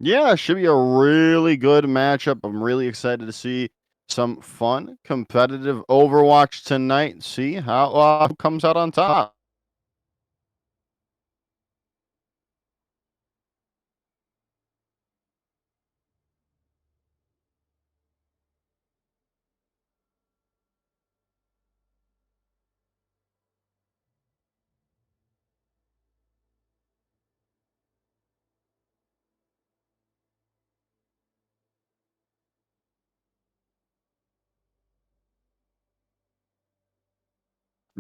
Yeah, it should be a really good matchup. I'm really excited to see some fun, competitive Overwatch tonight. See how who comes out on top.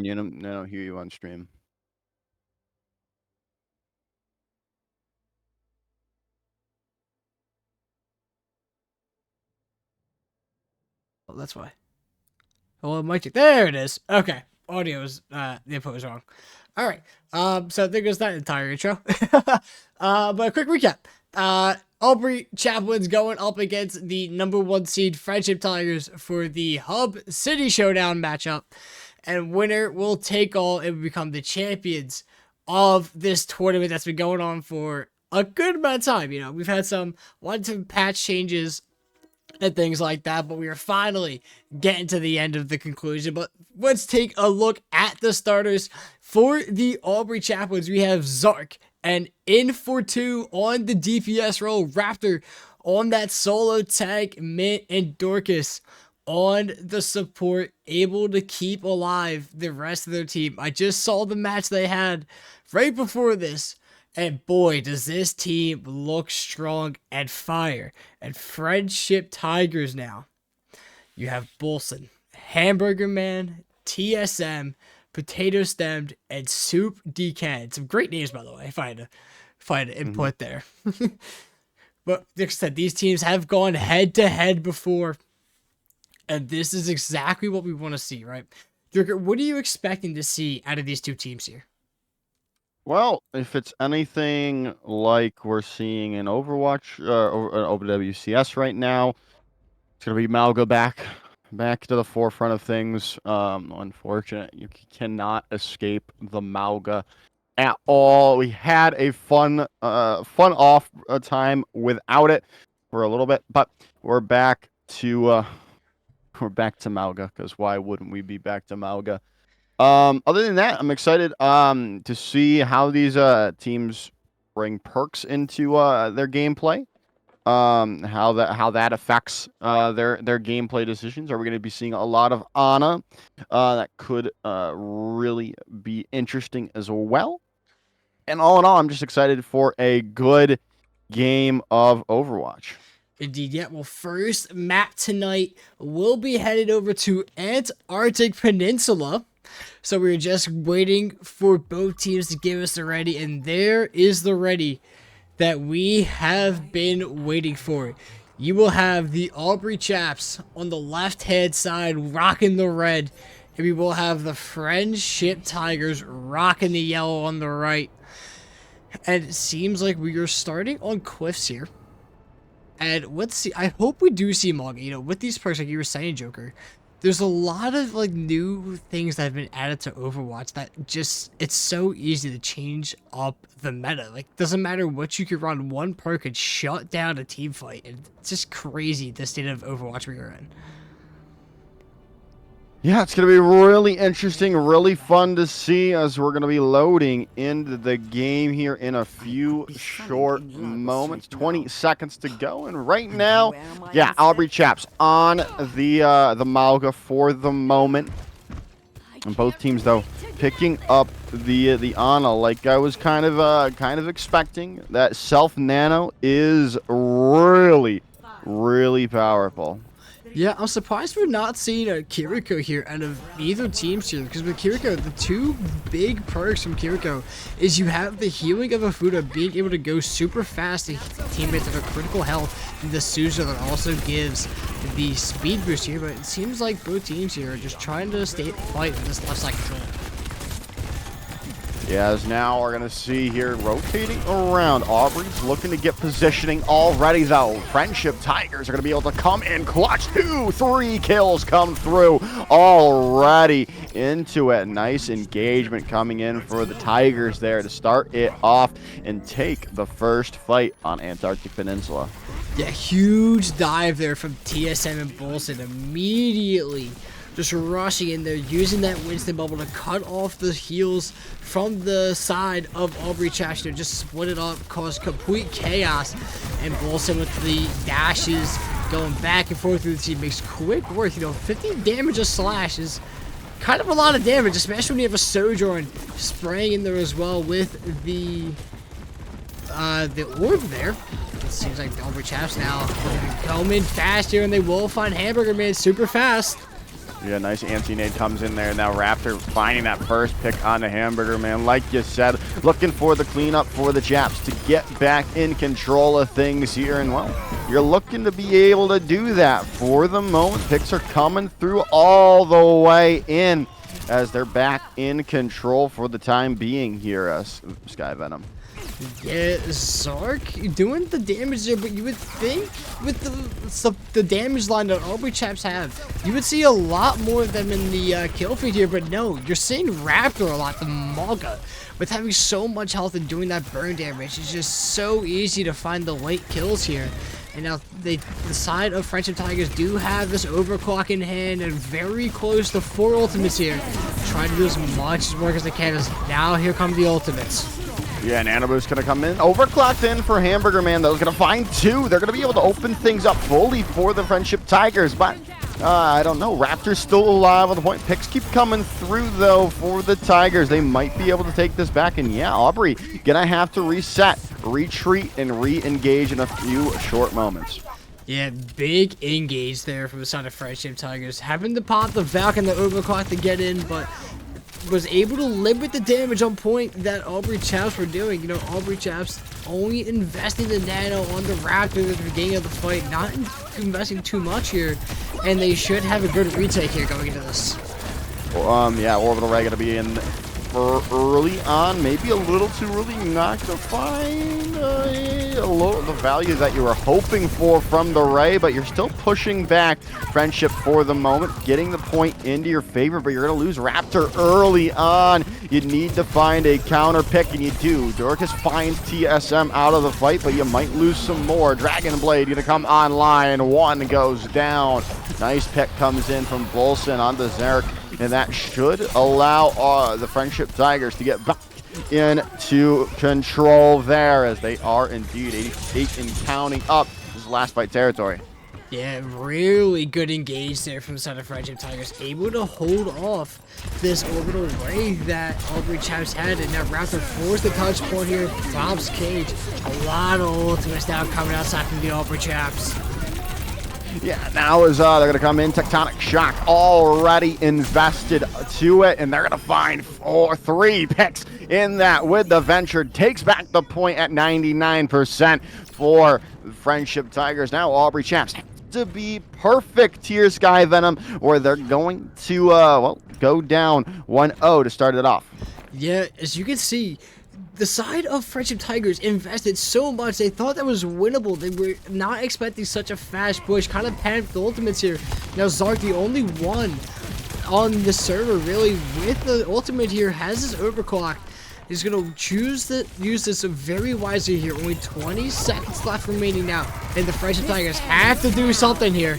You know, I don't hear you on stream. Oh, that's why. Well, mic check. There it is. Okay. Audio's the input was wrong. All right. So there goes that entire intro. But a quick recap. Aubrey Chaplin's going up against the #1 seed Friendship Tigers for the Hub City Showdown matchup. And winner will take all and become the champions of this tournament that's been going on for a good amount of time. You know, we've had some patch changes and things like that, but we are finally getting to the end of the conclusion. But let's take a look at the starters for the Aubrey Chaplains. We have Zark and in for 2 on the DPS role, Raptor on that solo tank, Mint and Dorcas on the support, able to keep alive the rest of their team. I just saw the match they had right before this, and boy, does this team look strong and fire. And Friendship Tigers now. You have Bolson, Hamburger Man, TSM, Potato Stemmed, and Soup Decan. Some great names, by the way, if I had to input there. But like I said, these teams have gone head to head before. And this is exactly what we want to see, right? Joker, what are you expecting to see out of these two teams here? Well, if it's anything like we're seeing in Overwatch or OWCS right now, it's gonna be Malga back to the forefront of things. Unfortunate, you cannot escape the Malga at all. We had a fun off time without it for a little bit, but we're back to Malga, because why wouldn't we be back to Malga? Other than that, I'm excited to see how these teams bring perks into their gameplay. How that affects their gameplay decisions. Are we going to be seeing a lot of Ana? That could really be interesting as well. And all in all, I'm just excited for a good game of Overwatch. Indeed, yeah. Well, first map tonight will be headed over to Antarctic Peninsula. So we're just waiting for both teams to give us the ready, and there is the ready that we have been waiting for. You will have the Aubrey Chaps on the left-hand side rocking the red, and we will have the Friendship Tigers rocking the yellow on the right. And it seems like we are starting on cliffs here. And let's see, I hope we do see Mog. You know, with these perks, like you were saying, Joker, there's a lot of like new things that have been added to Overwatch that just, it's so easy to change up the meta. Like, doesn't matter what you could run, one perk could shut down a team fight. And it's just crazy the state of Overwatch we are in. Yeah, it's going to be really interesting, really fun to see as we're going to be loading into the game here in a few short moments. 20 seconds to go, and right now, yeah, Aubrey Chaps on the Malga for the moment. And both teams, though, picking up the Ana like I was kind of expecting. That self nano is really, really powerful. Yeah, I'm surprised we're not seeing a Kiriko here out of either teams here, because with Kiriko, the two big perks from Kiriko is you have the healing of a Fuda, being able to go super fast to teammates that are critical health, and the Suza that also gives the speed boost here, but it seems like both teams here are just trying to fight with this left side control. As now we're going to see here rotating around. Aubrey's looking to get positioning already, though. Frenship Tigers are going to be able to come in clutch. 2-3 kills come through already into it. Nice engagement coming in for the Tigers there to start it off and take the first fight on Antarctic Peninsula. Yeah, huge dive there from TSM and Bolson immediately. Just rushing in there, using that Winston bubble to cut off the heals from the side of Aubrey Chashner. Just split it up, cause complete chaos. And Bolson with the dashes going back and forth through the team makes quick work. 50 damage a slash is kind of a lot of damage, especially when you have a Sojourn spraying in there as well with the orb there. It seems like the Aubrey Chaps now come in fast here, and they will find Hamburger Man super fast. Yeah, nice anti-nade comes in there. Now Raptor finding that first pick on the Hamburger Man. Like you said, looking for the cleanup for the Japs to get back in control of things here. And, well, you're looking to be able to do that for the moment. Picks are coming through all the way in as they're back in control for the time being here, Sky Venom. Yeah, Zark doing the damage there, but you would think with the damage line that Aubrey Chaps have, you would see a lot more of them in the kill feed here, but no, you're seeing Raptor a lot, the Maga, with having so much health and doing that burn damage. It's just so easy to find the late kills here. And now the side of Frenship Tigers do have this overclock in hand and very close to 4 ultimates here. Trying to do as much work as they can, as now here come the ultimates. Yeah, and Anaboo's going to come in. Overclocked in for Hamburger Man, though. He's going to find 2. They're going to be able to open things up fully for the Frenship Tigers. But, I don't know. Raptor's still alive on the point. Picks keep coming through, though, for the Tigers. They might be able to take this back. And, yeah, Aubrey going to have to reset, retreat, and re-engage in a few short moments. Yeah, big engage there from the side of Frenship Tigers. Having to pop the Valk and the overclock to get in, but was able to limit the damage on point that Aubrey Chaps were doing. Aubrey Chaps only investing the nano on the Raptor at the beginning of the fight, not investing too much here, and they should have a good retake here going into this. Yeah, Orbital Ray going to be in for early on, maybe a little too early, not to find the value that you were hoping for from the Ray, but you're still pushing back Frenship for the moment, getting the point into your favor, but you're going to lose Raptor early on. You need to find a counter pick, and you do. Dorcas finds TSM out of the fight, but you might lose some more. Dragon Blade going to come online. 1 goes down. Nice pick comes in from Bolson onto Zarek, and that should allow the Frenship Tigers to get back into control there, as they are indeed 88 and counting up. This is last fight territory. Yeah, really good engage there from the side of Frenship Tigers, able to hold off this orbital ray that Aubrey Chaps had, and now Raptor forced the touch point here, drops cage. A lot of ultimates now coming outside from the Aubrey Chaps. Yeah, now is they're going to come in. Tectonic Shock already invested to it, and they're going to find 3 picks in that with the Venture. Takes back the point at 99% for Frenship Tigers. Now Aubrey Chaps to be perfect here, Sky Venom, or they're going to go down 1-0 to start it off. Yeah, as you can see, the side of Frenship Tigers invested so much. They thought that was winnable. They were not expecting such a fast push. Kind of panicked the ultimates here. Now Zark, the only one on the server really with the ultimate here, has his overclock. He's going to use this very wisely here. Only 20 seconds left remaining now, and the Frenship Tigers have to do something here.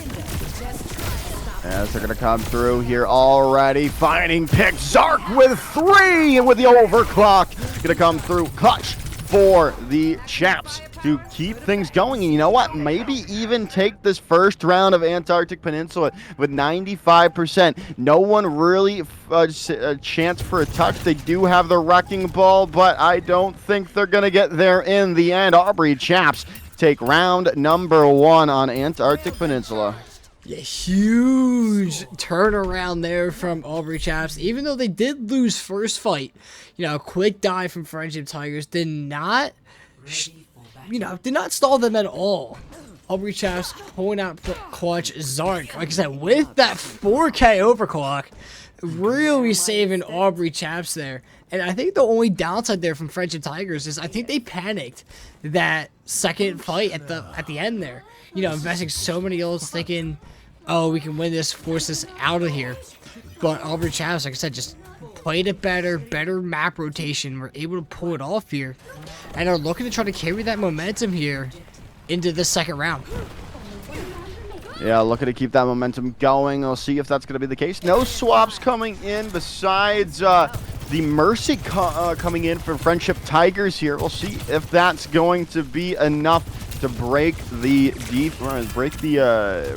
As they're going to come through here already, finding pick. Zark with 3 with the overclock. Going to come through clutch for the Chaps to keep things going. And you know what? Maybe even take this first round of Antarctic Peninsula with 95%. No one really a chance for a touch. They do have the wrecking ball, but I don't think they're going to get there in the end. Aubrey Chaps take round number 1 on Antarctic Peninsula. Yeah, huge turnaround there from Aubrey Chaps. Even though they did lose first fight, quick dive from Frenship Tigers did not stall them at all. Aubrey Chaps pulling out clutch. Zark, like I said, with that 4K overclock, really saving Aubrey Chaps there. And I think the only downside there from Frenship Tigers is I think they panicked that second fight at the end there. You know, investing so many ults thinking, oh, we can win this, force this out of here. But Aubrey Chavez, like I said, just played it better map rotation. We're able to pull it off here. And are looking to try to carry that momentum here into the second round. Yeah, looking to keep that momentum going. We'll see if that's going to be the case. No swaps coming in besides the Mercy coming in for Frenship Tigers here. We'll see if that's going to be enough to break the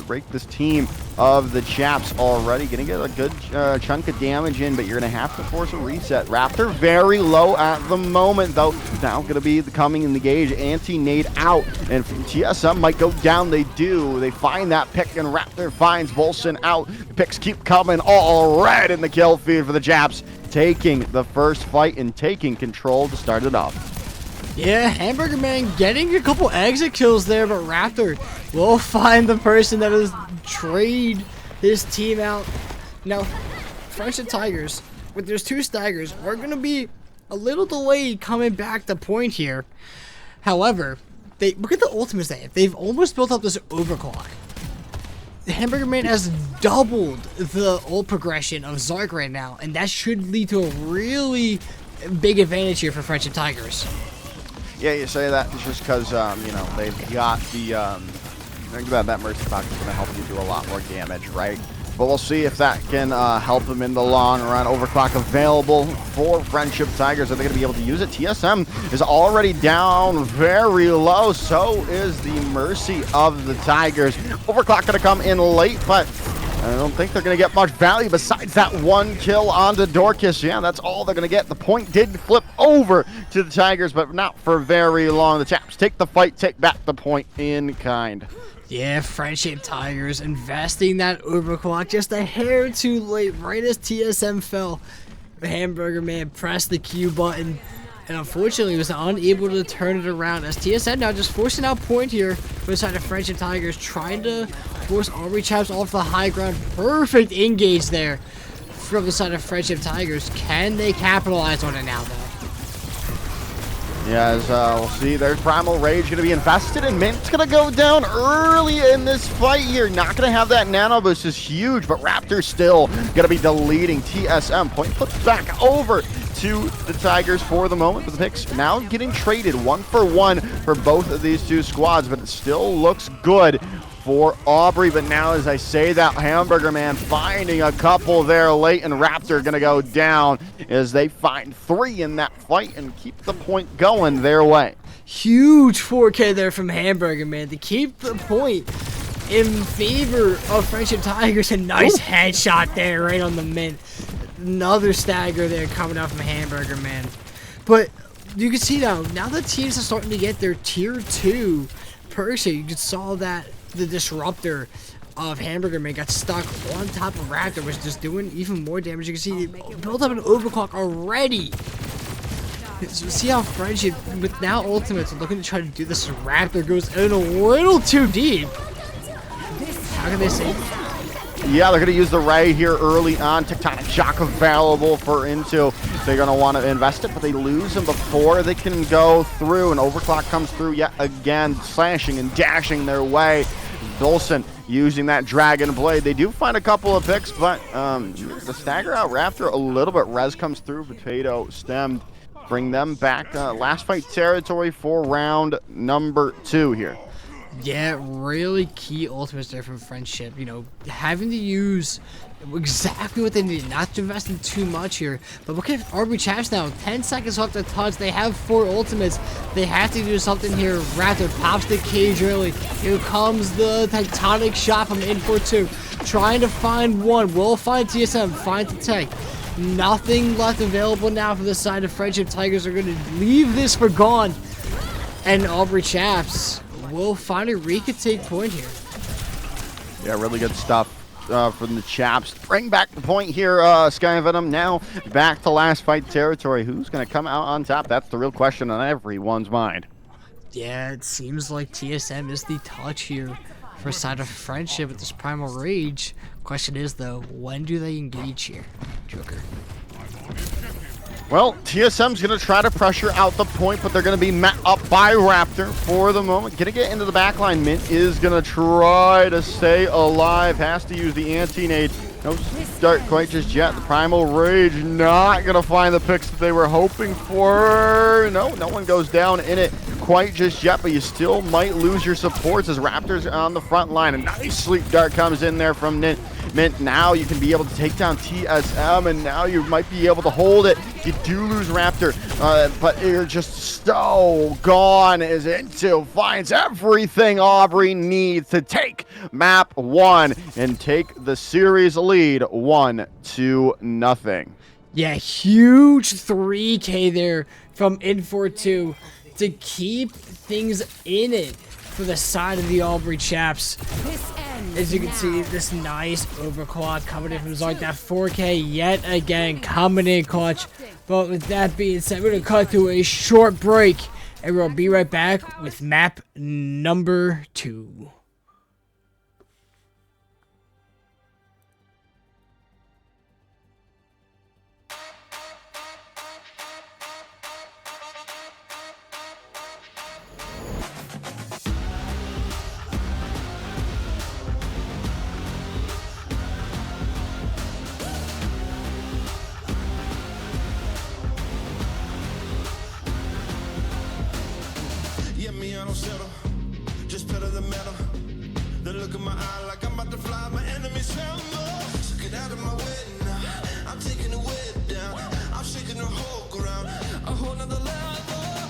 break this team of the Chaps already. Gonna get a good chunk of damage in, but you're gonna have to force a reset. Raptor very low at the moment, though. Now gonna be the coming in the gauge. Anti-nade out, and TSM might go down. They do. They find that pick, and Raptor finds Volson out. The picks keep coming. All red in the kill feed for the Chaps, taking the first fight and taking control to start it off. Yeah, Hamburger Man getting a couple exit kills there, but Raptor will find the person that has trade his team out. Now, Frenship Tigers, with those two staggers, are going to be a little delayed coming back to point here. However, look at the ultimates they have. They've almost built up this overclock. The Hamburger Man has doubled the ult progression of Zark right now, and that should lead to a really big advantage here for Frenship Tigers. Yeah, you say that just because, you know, they've got the, that Mercy Clock is going to help you do a lot more damage, right? But we'll see if that can help them in the long run. Overclock available for Frenship Tigers. Are they going to be able to use it? TSM is already down very low. So is the Mercy of the Tigers. Overclock going to come in late, but I don't think they're going to get much value besides that one kill onto Dorcas. Yeah, that's all they're going to get. The point did flip over to the Tigers, but not for very long. The Chaps take the fight, take back the point in kind. Yeah, Frenship Tigers investing that overclock just a hair too late, right as TSM fell. The Hamburger Man pressed the Q button, and unfortunately was unable to turn it around as TSM now just forcing out point here for the side of Frenship Tigers, trying to force Aubrey Chaps off the high ground. Perfect engage there from the side of Frenship Tigers. Can they capitalize on it now, though? Yeah, as we'll see, there's Primal Rage going to be invested, and Mint's going to go down early in this fight here. Not going to have that nano boost is huge, but Raptor's still going to be deleting TSM. Point flips back over to the Tigers for the moment, but the picks now getting traded 1-for-1 for both of these two squads, but it still looks good for Aubrey. But now, as I say that, Hamburger Man finding a couple there late, and Raptor gonna go down as they find 3 in that fight and keep the point going their way. Huge 4K there from Hamburger Man to keep the point in favor of Frenship Tigers. A nice headshot there right on the mint. Another stagger there coming out from Hamburger Man. But you can see now the teams are starting to get their tier 2 person. You just saw that the disruptor of Hamburger Man got stuck on top of Raptor, was just doing even more damage. You can see it built up an overclock already. So see how Frenship, with now ultimates, are looking to try to do this. Raptor goes in a little too deep. How can they save? Yeah, they're going to use the Ray here early on. Tectonic Shock available for Into. They're going to want to invest it, but they lose them before they can go through. And Overclock comes through yet again, slashing and dashing their way. Dolson using that Dragon Blade. They do find a couple of picks, but the stagger out Raptor a little bit. Rez comes through, Potato stemmed. Bring them back. Last fight territory for round number 2 here. Yeah, really key ultimates there from Frenship. You know, having to use exactly what they need, not to invest in too much here. But look at Aubrey Chaps now, 10 seconds left to touch. They have 4 ultimates. They have to do something here. Raptor pops the cage early. Here comes the Tectonic Shot from In-4-2. Trying to find one. Will find TSM, find the tech. Nothing left available now for the side of Frenship. Tigers are going to leave this for gone. And Aubrey Chaps will finally retake point here. Yeah, really good stuff from the Chaps. Bring back the point here, Sky Venom. Now back to last fight territory. Who's going to come out on top? That's the real question on everyone's mind. Yeah, it seems like TSM is the touch here for side of Frenship with this Primal Rage. Question is, though, when do they engage here, Joker? Well, TSM's going to try to pressure out the point, but they're going to be met up by Raptor for the moment. Going to get into the backline. Mint is going to try to stay alive. Has to use the anti-nade. No start quite just yet. The Primal Rage not going to find the picks that they were hoping for. No one goes down in it quite just yet, but you still might lose your supports as Raptors on the front line. A nice sleep dart comes in there from Mint. Now you can be able to take down TSM, and now you might be able to hold it. You do lose Raptor, but you're just so gone as Into finds everything Aubrey needs to take map 1 and take the series lead 1-0. Yeah, huge 3K there from In42 to keep things in it for the side of the Aubrey chaps. As you can see, this nice overclock coming in from Zark. That 4K yet again coming in clutch. But with that being said, we're going to cut to a short break, and we'll be right back with map number 2. I don't settle, just pedal the metal. The look in my eye like I'm about to fly, my enemies tremble. So get out of my way now, I'm taking the weight down. I'm shaking the whole ground, a whole nother level.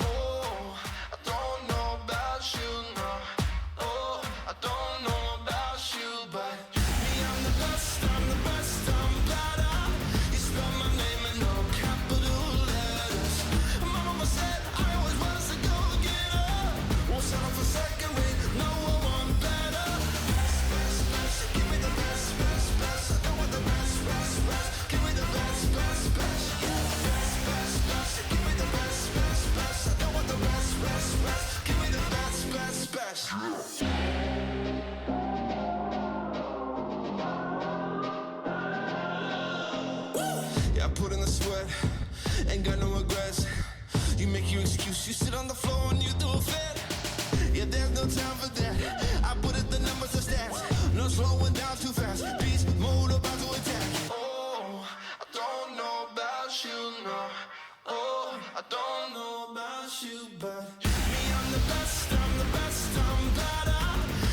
Oh, I don't know about you, no. Oh, I don't know about you, but me, I'm the best, I'm better. You spell my name in no capital letters. My mama said I always was a go-getter. Won't settle for second rate, no, I want better. Best, give me the best. I don't want the best. Give me the best. Yeah, best, give me the best. I don't want the best. Give me the best. Yeah, I put in the sweat, ain't got no regrets. You make your excuse, you sit on the floor and you do a fit. Yeah, there's no time for that. I put it the numbers to stats. No slowing down too fast. Beast mode about to attack. Oh, I don't know about you, no. Oh, I don't know about you, but me, I'm the best, I'm better.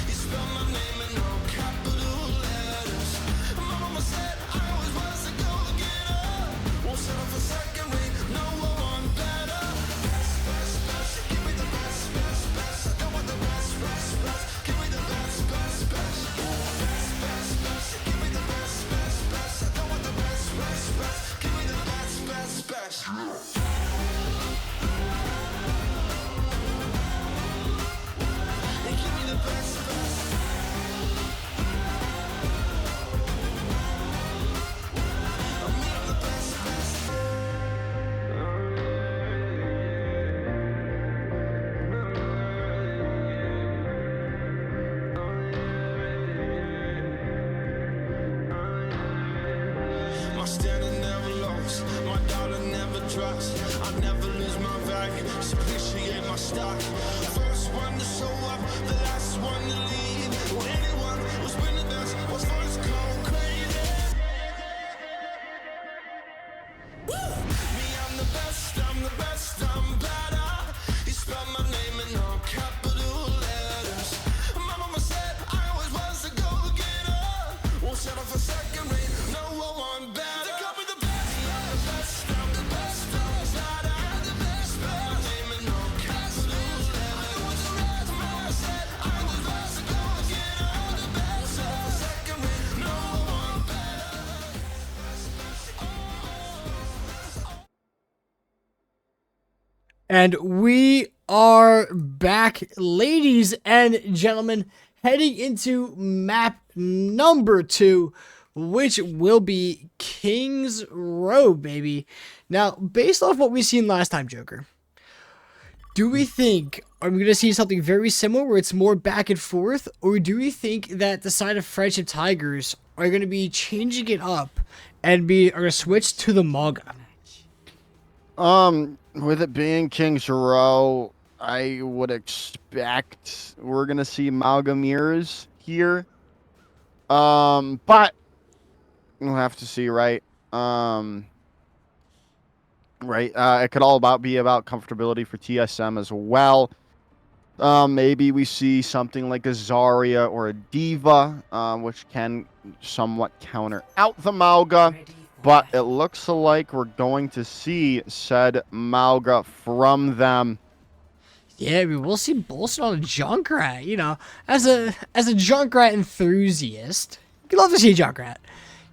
You spell my name in no capital letters. My mama said I always was a go-getter. Won't settle for second rate, no, I want better. Best, give me the best. I don't want the best. Give me the best. Yeah, best, give me the best. I don't want the best. Give me the best. And give me the best. I'm the best. My standard never lost, my dollar never drops. I never lose my value, so appreciate my stock. First one to show up, the last one to leave. Well, anyone who's been the best was first cold crazy. Me, I'm the best, I'm better. You spell my name in all capital letters. My mama said I always was a go-getter. Won't settle for second rate, no, I want better. They call me the best, I'm the best, I'm the best. Spell my name in all capital letters. I know what's the rest. Mama said I always was a go-getter. The best, settle for second rate, no, I want better. And we are back, ladies and gentlemen, heading into map number 2, which will be King's Row, baby. Now, based off what we've seen last time, Joker, do we think, are we going to see something very similar where it's more back and forth, or do we think that the side of Frenship Tigers are going to be changing it up and are going to switch to the Maga? With it being King's Row, I would expect we're gonna see Malgamirs here. But we'll have to see, right? Right. It could all be about comfortability for TSM as well. Maybe we see something like a Zarya or a Diva, which can somewhat counter out the Mauga. But it looks like we're going to see said Mauga from them. Yeah, we will see Bolson on a Junkrat. You know, as a Junkrat enthusiast, you love to see Junkrat.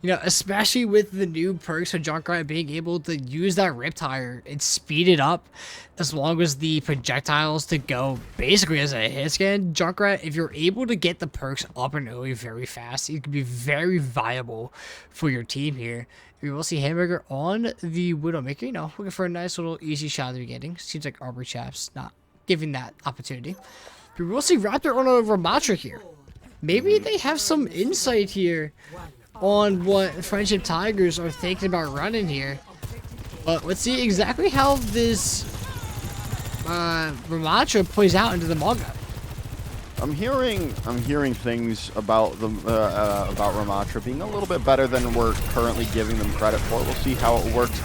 You know, especially with the new perks of Junkrat being able to use that Riptire and speed it up, as long as the projectiles to go basically as a hit scan. Junkrat, if you're able to get the perks up and early very fast, it can be very viable for your team here. We will see Hamburger on the Widowmaker, you know, looking for a nice little easy shot at the beginning. Seems like Aubrey Chaps not giving that opportunity. We will see Raptor on a Ramatra here. Maybe they have some insight here on what Frenship Tigers are thinking about running here. But let's see exactly how this Ramatra plays out into the manga. I'm hearing things about the about Ramatra being a little bit better than we're currently giving them credit for. We'll see how it works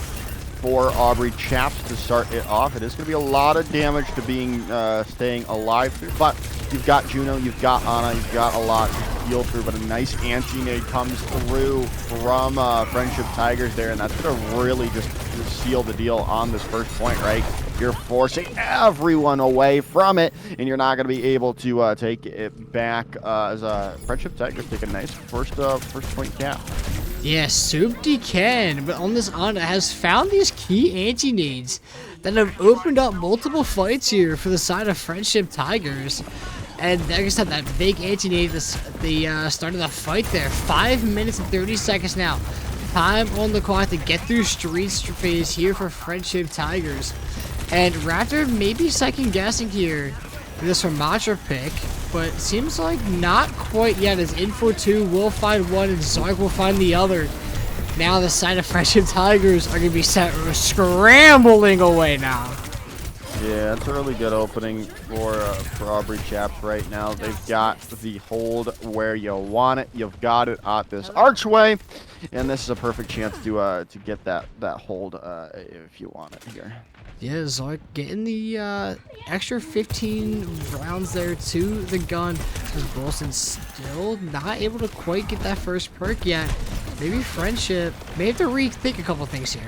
for Aubrey Chaps to start it off. It is going to be a lot of damage to being staying alive through, but you've got Juno, you've got Ana, you've got a lot to heal through, but a nice anti-nade comes through from Frenship Tigers there, and that's going to really just seal the deal on this first point, right? You're forcing everyone away from it, and you're not going to be able to take it back as Frenship Tigers take a nice first point cap. Yeah, Soupy can, but on this Ana has found these key anti-nades that have opened up multiple fights here for the side of Frenship Tigers. And like I said, that big anti-nade at the start of the fight there. 5 minutes and 30 seconds now. Time on the clock to get through street phase here for Frenship Tigers. And Raptor may be second guessing here with this Ramatra pick, but it seems like not quite yet, as Info2 will find one and Zark will find the other. Now the side of Frenship Tigers are going to be scrambling away now. Yeah, it's a really good opening for Aubrey Chaps right now. They've got the hold where you want it. You've got it at this archway, and this is a perfect chance to get that hold if you want it here. Yeah, Zark getting the extra 15 rounds there to the gun. Because Bolson still not able to quite get that first perk yet. Maybe Frenship may have to rethink a couple things here.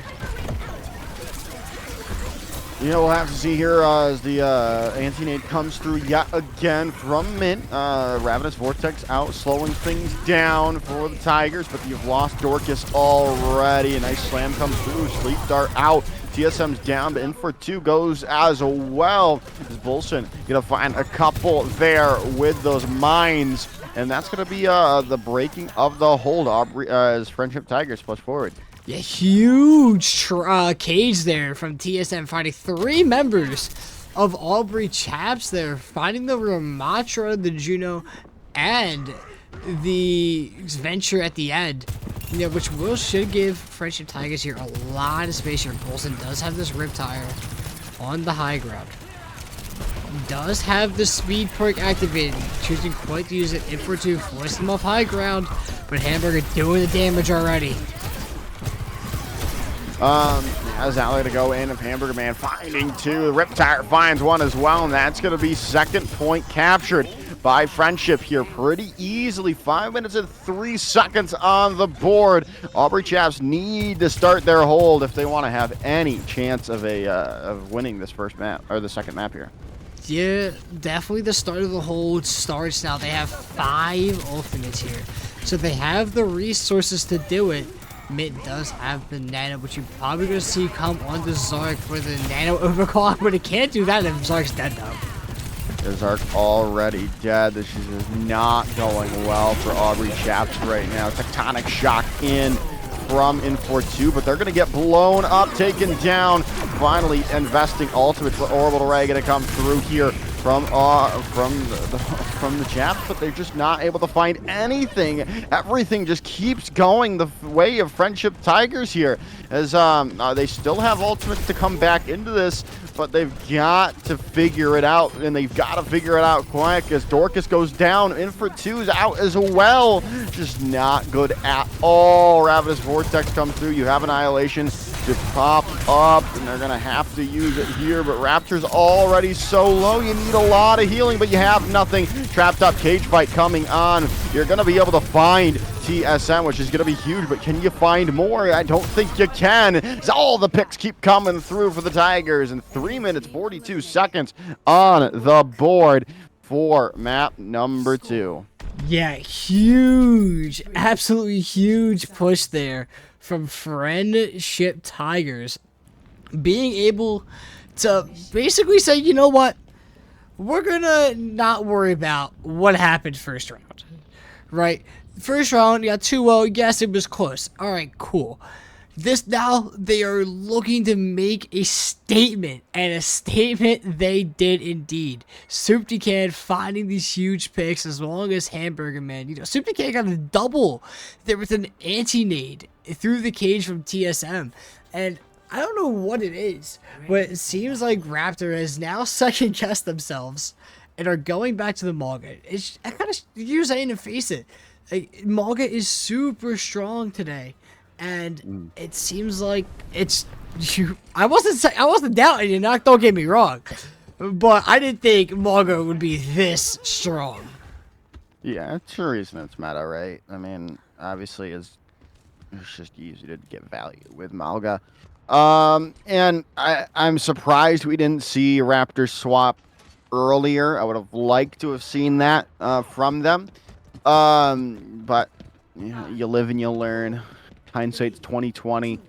You know, we'll have to see here as the anti-nade comes through yet again from Mint. Ravenous Vortex out, slowing things down for the Tigers, but you've lost Dorcas already. A nice slam comes through, Sleep Dart out. TSM's down, but Info2 goes as well. Is Bolson gonna find a couple there with those mines, and that's gonna be the breaking of the hold. Aubrey as Frenship Tigers push forward. Yeah, huge cage there from TSM, finding 3 members of Aubrey Chaps there, finding the Ramatra, the Juno, and the Venture at the end. You know, which should give Frenship Tigers here a lot of space here. Bolson does have this Riptire on the high ground. Does have the speed perk activated, choosing quite to use it. Info2 forced him off high ground, but Hamburger doing the damage already. Has Ally to go in of Hamburger Man finding 2. Riptire finds 1 as well, and that's going to be second point captured by Frenship here pretty easily. 5 minutes and 3 seconds on the board. Aubrey Chaps need to start their hold if they want to have any chance of of winning this first map or the second map here. Yeah, definitely the start of the hold starts now. They have 5 ultimates here, so they have the resources to do it. Mint does have the nano, which you're probably going to see come onto Zark for the nano overclock, but it can't do that if Zark's dead though. Zark already dead. This is just not going well for Aubrey Chaps right now. Tectonic shock in from Infor2, but they're going to get blown up, taken down. Finally investing ultimates, but Orbital Ray going to come through here from the Japs, but they're just not able to find anything. Everything just keeps going the way of Friendship Tigers here, as they still have ultimates to come back into this, but they've got to figure it out, and they've got to figure it out quick, as Dorcas goes down. In for 2's out as well. Just not good at all. Ravenous Vortex comes through. You have Annihilation to pop up, and they're gonna have to use it here, but Raptor's already so low. You need a lot of healing, but you have nothing. Trapped up cage fight coming on. You're gonna be able to find TSM, which is gonna be huge, but can you find more? I don't think you can, as all the picks keep coming through for the Tigers, and 3 minutes 42 seconds on the board for map number 2. Yeah, huge, absolutely huge push there from Friendship Tigers, being able to basically say, you know what, we're gonna not worry about what happened first round, right? First round, yeah, 2-0, yes, it was close. All right, cool. This now, they are looking to make a statement, and a statement they did indeed. Souptycan finding these huge picks, as long as Hamburger Man. You know, Souptycan got a double there with an anti-nade through the cage from TSM. And I don't know what it is, but it seems like Raptor has now second-guessed themselves and are going back to the Malga. It's kind of, you're saying to face it, like, Malga is super strong today. And it seems like it's you. I wasn't doubting you. Don't get me wrong, but I didn't think Malga would be this strong. Yeah, it's a reason it's meta, right? I mean, obviously, it's just easy to get value with Malga. And I'm surprised we didn't see Raptor swap earlier. I would have liked to have seen that from them. But you live and you learn. Hindsight's 2020.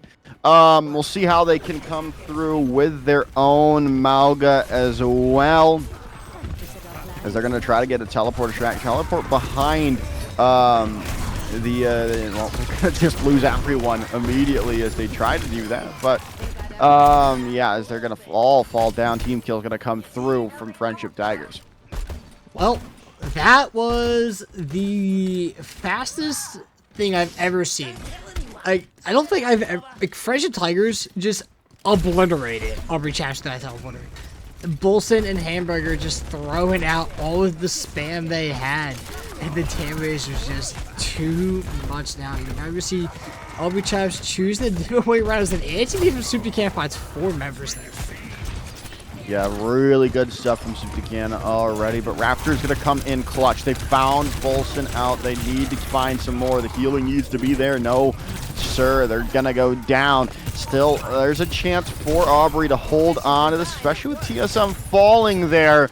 We'll see how they can come through with their own Malga as well, as they're going to try to get a teleport behind well, they're going to just lose everyone immediately as they try to do that. But yeah, as they're going to all fall down, team kill is going to come through from Friendship Tigers. Well, that was the fastest thing I've ever seen. I don't think I've ever, like, Friendship Tigers just obliterated Aubrey Chaps that teleporter. Bolson and Hamburger just throwing out all of the spam they had, and the damage was just too much now. You now see Aubrey Chaps choose the giveaway round as an anti-need from Souptycan finds 4 members there. Yeah, really good stuff from Souptycan already, but Raptor's going to come in clutch. They found Bolson out. They need to find some more. The healing needs to be there. No, sir. They're going to go down. Still, there's a chance for Aubrey to hold on to this, especially with TSM falling there.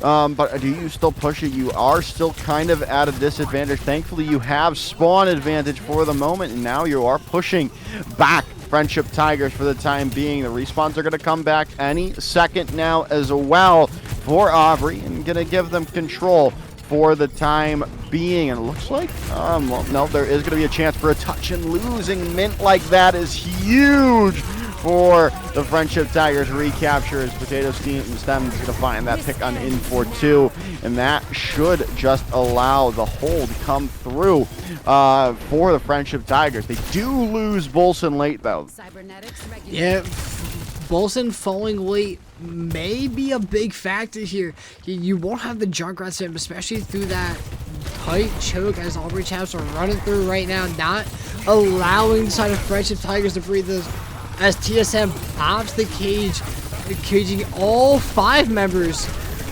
But do you still push it? You are still kind of at a disadvantage. Thankfully, you have spawn advantage for the moment, and now you are pushing back Friendship Tigers for the time being. The respawns are going to come back any second now as well for Aubrey, and going to give them control for the time being. And it looks like, well, no, there is going to be a chance for a touch, and losing Mint like that is huge for the Friendship Tigers. Recapture as Potato Steam and Stem is going to find that pick on in for 2, and that should just allow the hold to come through for the Friendship Tigers. They do lose Bolson late, though. Yeah, Bolson falling late may be a big factor here. You won't have the Junkrat sim, especially through that tight choke as Aubrey Chaps are running through right now, not allowing the side of Friendship Tigers to breathe this, as TSM pops the cage, caging all 5 members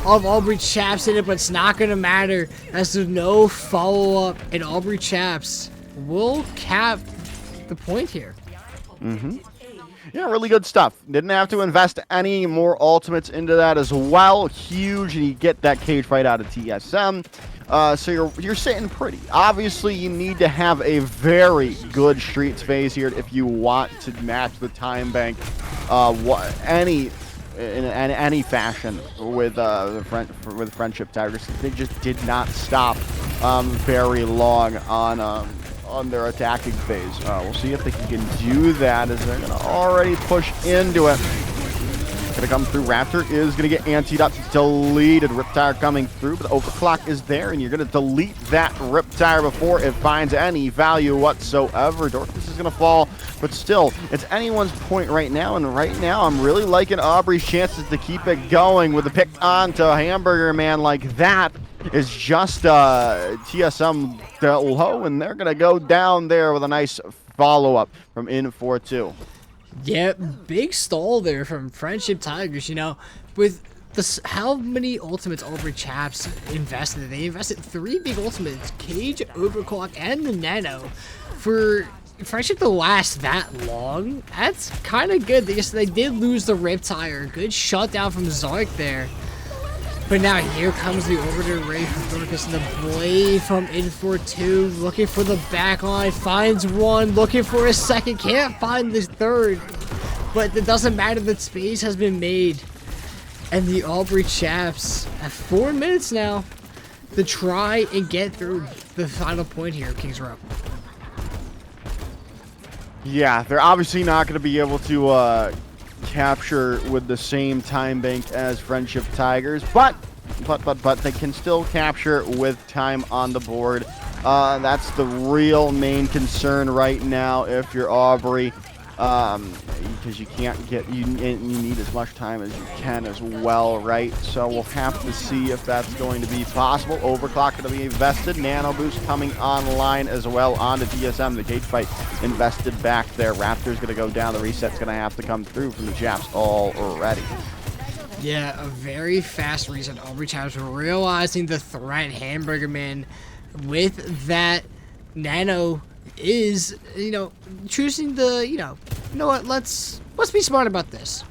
of Aubrey Chaps in it, but it's not going to matter as there's no follow-up, and Aubrey Chaps will cap the point here. Yeah, really good stuff. Didn't have to invest any more ultimates into that as well. Huge, and you get that cage fight out of TSM. So you're sitting pretty. Obviously, you need to have a very good streets phase here if you want to match the time bank in any fashion with Friendship Tigers. They just did not stop very long on their attacking phase. We'll see if they can do that, as they're going to already push into it. going to come through. Raptor is going to get anteed up, deleted. Riptire coming through, but the overclock is there, and you're going to delete that Riptire before it finds any value whatsoever. Dorcas is going to fall, but still, it's anyone's point right now, and right now I'm really liking Aubrey's chances to keep it going with the pick onto Hamburger Man like that. Is just TSM low, and they're going to go down there with a nice follow-up from In42. Yeah, big stall there from Frenship Tigers, you know, with this, how many ultimates Aubrey Chaps invested. They invested 3 big ultimates, Cage, Overclock, and the Nano. For Frenship to last that long, that's kind of good. They did lose the Riptire. Good shutdown from Zark there. But now here comes the Orbiter Ray from Dorcas and the Blade from In42, looking for the back line, finds one, looking for a second, can't find the third. But it doesn't matter, the space has been made. And the Aubrey Chaps have 4 minutes now to try and get through the final point here of Kings Row. Yeah, they're obviously not going to be able to capture with the same time bank as Frenship Tigers, but they can still capture with time on the board. That's the real main concern right now if you're Aubrey, because you can't get, you need as much time as you can as well, right? So we'll have to see if that's going to be possible. Overclock going to be invested. Nano Boost coming online as well onto TSM. The cage fight invested back there. Raptor's going to go down. The reset's going to have to come through from the Japs already. Yeah, a very fast reset. Aubrey Chaps realizing the threat Hamburger Man with that Nano is, you know, choosing the, you know what, let's be smart about this.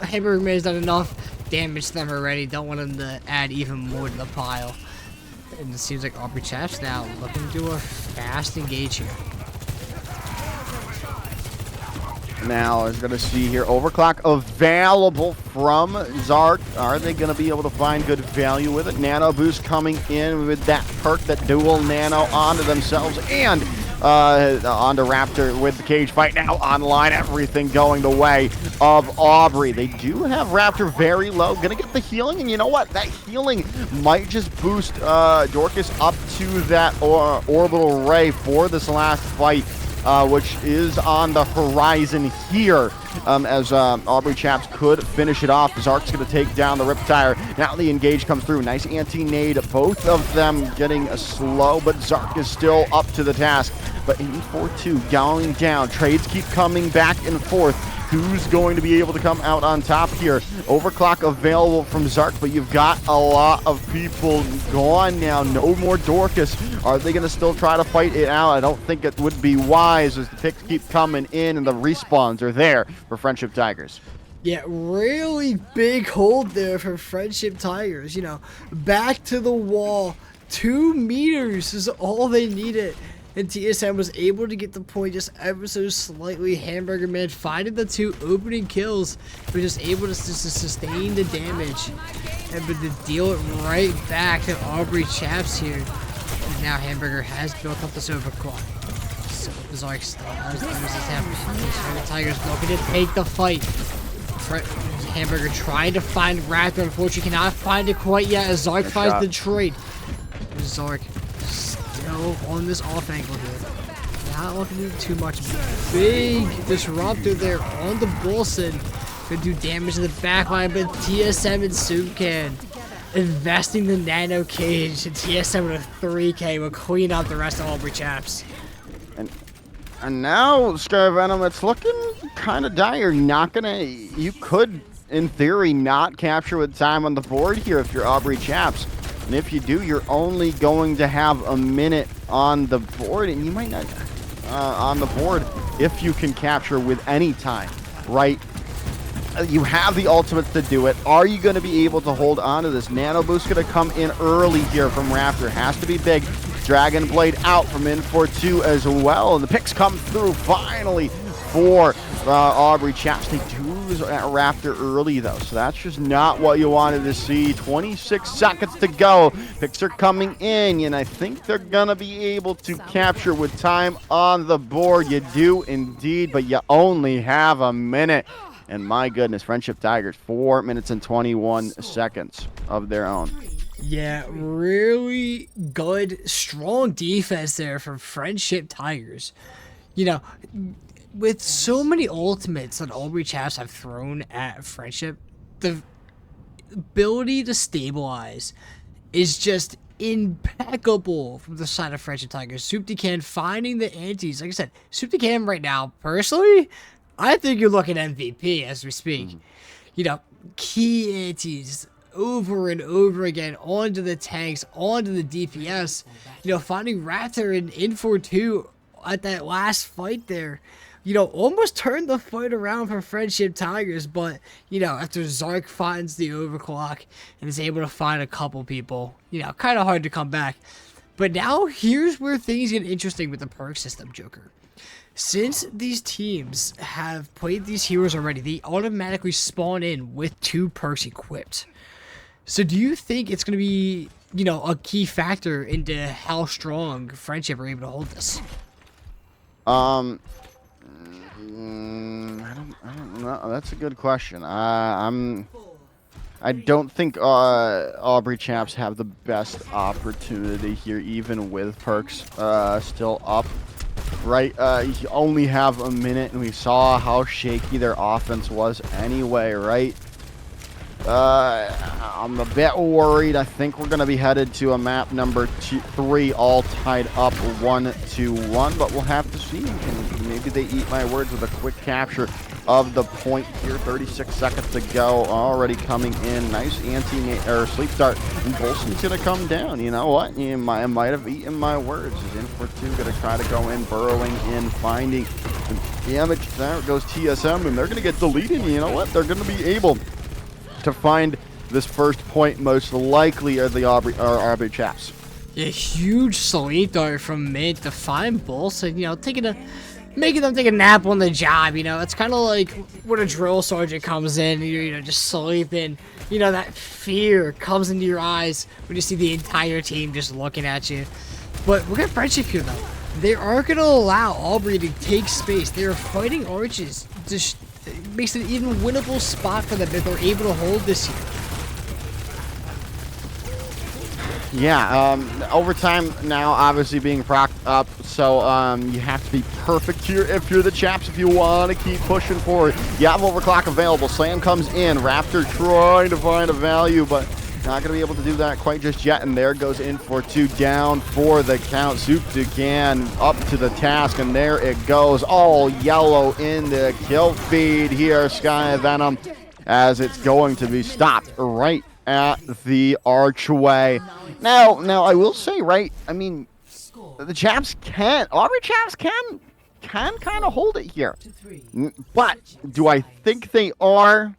Hamburger Man has done enough damage to them already. Don't want them to add even more to the pile. And it seems like Aubrey Chaps now looking to do a fast engage here. Now is going to see here Overclock available from Zark. Are they going to be able to find good value with it? Nano Boost coming in with that perk, that dual nano onto themselves and onto Raptor with the cage fight now online. Everything going the way of Aubrey. They do have Raptor very low. Going to get the healing, and you know what? That healing might just boost Dorcas up to that orbital ray for this last fight. Which is on the horizon here, as Aubrey Chaps could finish it off. Zark's going to take down the Riptire. Now the engage comes through. Nice anti-nade. Both of them getting a slow, but Zark is still up to the task. But 84-2 going down. Trades keep coming back and forth. Who's going to be able to come out on top here? Overclock available from Zark, but you've got a lot of people gone now. No more Dorcas. Are they going to still try to fight it out? I don't think it would be wise as the picks keep coming in and the respawns are there for Frenship Tigers. Yeah, really big hold there for Frenship Tigers. You know, back to the wall. 2 meters is all they needed. And TSM was able to get the point just ever so slightly. Hamburger Man finding the 2 opening kills, but just able to sustain the damage. And but to deal it right back to Aubrey Chaps here. And now Hamburger has built up this overclock. So Zark still has this happening. The Tigers looking to take the fight. Hamburger trying to find Raptor. Unfortunately cannot find it quite yet as Zark finds the trade. Zark still on this off angle here. Not looking to do too much. Big disruptor there on the Bolson. Could do damage to the back line, but TSM and Subcan investing the nano cage. And TSM with a 3K will clean out the rest of Aubrey Chaps. And now, Sky Venom, it's looking kind of dire. You could, in theory, not capture with time on the board here if you're Aubrey Chaps. And if you do, you're only going to have a minute on the board, and you might not on the board if you can capture with any time, right? You have the ultimates to do it. Are you going to be able to hold on to this? Nano Boost going to come in early here from Raptor. Has to be big. Dragon Blade out from In42 as well. And the picks come through finally for Aubrey Chaps. They do lose Raptor early, though, so that's just not what you wanted to see. 26 seconds to go. Picks are coming in, and I think they're going to be able to capture with time on the board. You do indeed, but you only have a minute. And my goodness, Friendship Tigers, 4 minutes and 21 seconds of their own. Yeah, really good, strong defense there from Friendship Tigers. You know, with so many ultimates that Aubrey Chaps have thrown at Friendship, the ability to stabilize is just impeccable from the side of Friendship Tigers. Souptican finding the antis. Like I said, Souptican right now, personally, I think you're looking MVP as we speak. You know, key antis over and over again onto the tanks, onto the DPS. You know, finding Raptor in Infor2 at that last fight there. You know, almost turned the fight around for Friendship Tigers, but, you know, after Zark finds the overclock and is able to find a couple people, you know, kind of hard to come back. But now, here's where things get interesting with the perk system, Joker. Since these teams have played these heroes already, they automatically spawn in with 2 perks equipped. So do you think it's going to be, you know, a key factor into how strong Friendship are able to hold this? I don't know. That's a good question. I don't think Aubrey Chaps have the best opportunity here, even with perks still up. Right, you only have a minute, and we saw how shaky their offense was anyway, right? I'm a bit worried. I think we're going to be headed to a map number 3, all tied up 1-1, but we'll have to see. And maybe they eat my words with a quick capture of the point here. 36 seconds to go, already coming in. Nice sleep start. And Bolson's going to come down. You know what? I might have eaten my words. He's Infor2, going to try to go in, burrowing in, finding the damage. There goes TSM, and they're going to get deleted. You know what? They're going to be able to find this first point. Most likely are the Aubrey Chaps. A huge sleep dart from mid to find Bolson, you know, making them take a nap on the job. You know, it's kind of like when a drill sergeant comes in and you're, you know, just sleeping. You know, that fear comes into your eyes when you see the entire team just looking at you. But look at Friendship here, though. They aren't going to allow Aubrey to take space. They are fighting arches. Just makes it an even winnable spot for them if they're able to hold this here. Yeah, overtime now obviously being procced up, so you have to be perfect here if you're the Chaps, if you want to keep pushing forward. You have overclock available. Slam comes in. Raptor trying to find a value, but not going to be able to do that quite just yet. And there goes Infor2 down for the count. Souptican up to the task, and there it goes. All yellow in the kill feed here, Sky Venom, as it's going to be stopped right at the archway. Now I will say, right, I mean, the Chaps Aubrey Chaps can kind of hold it here. But do I think they are?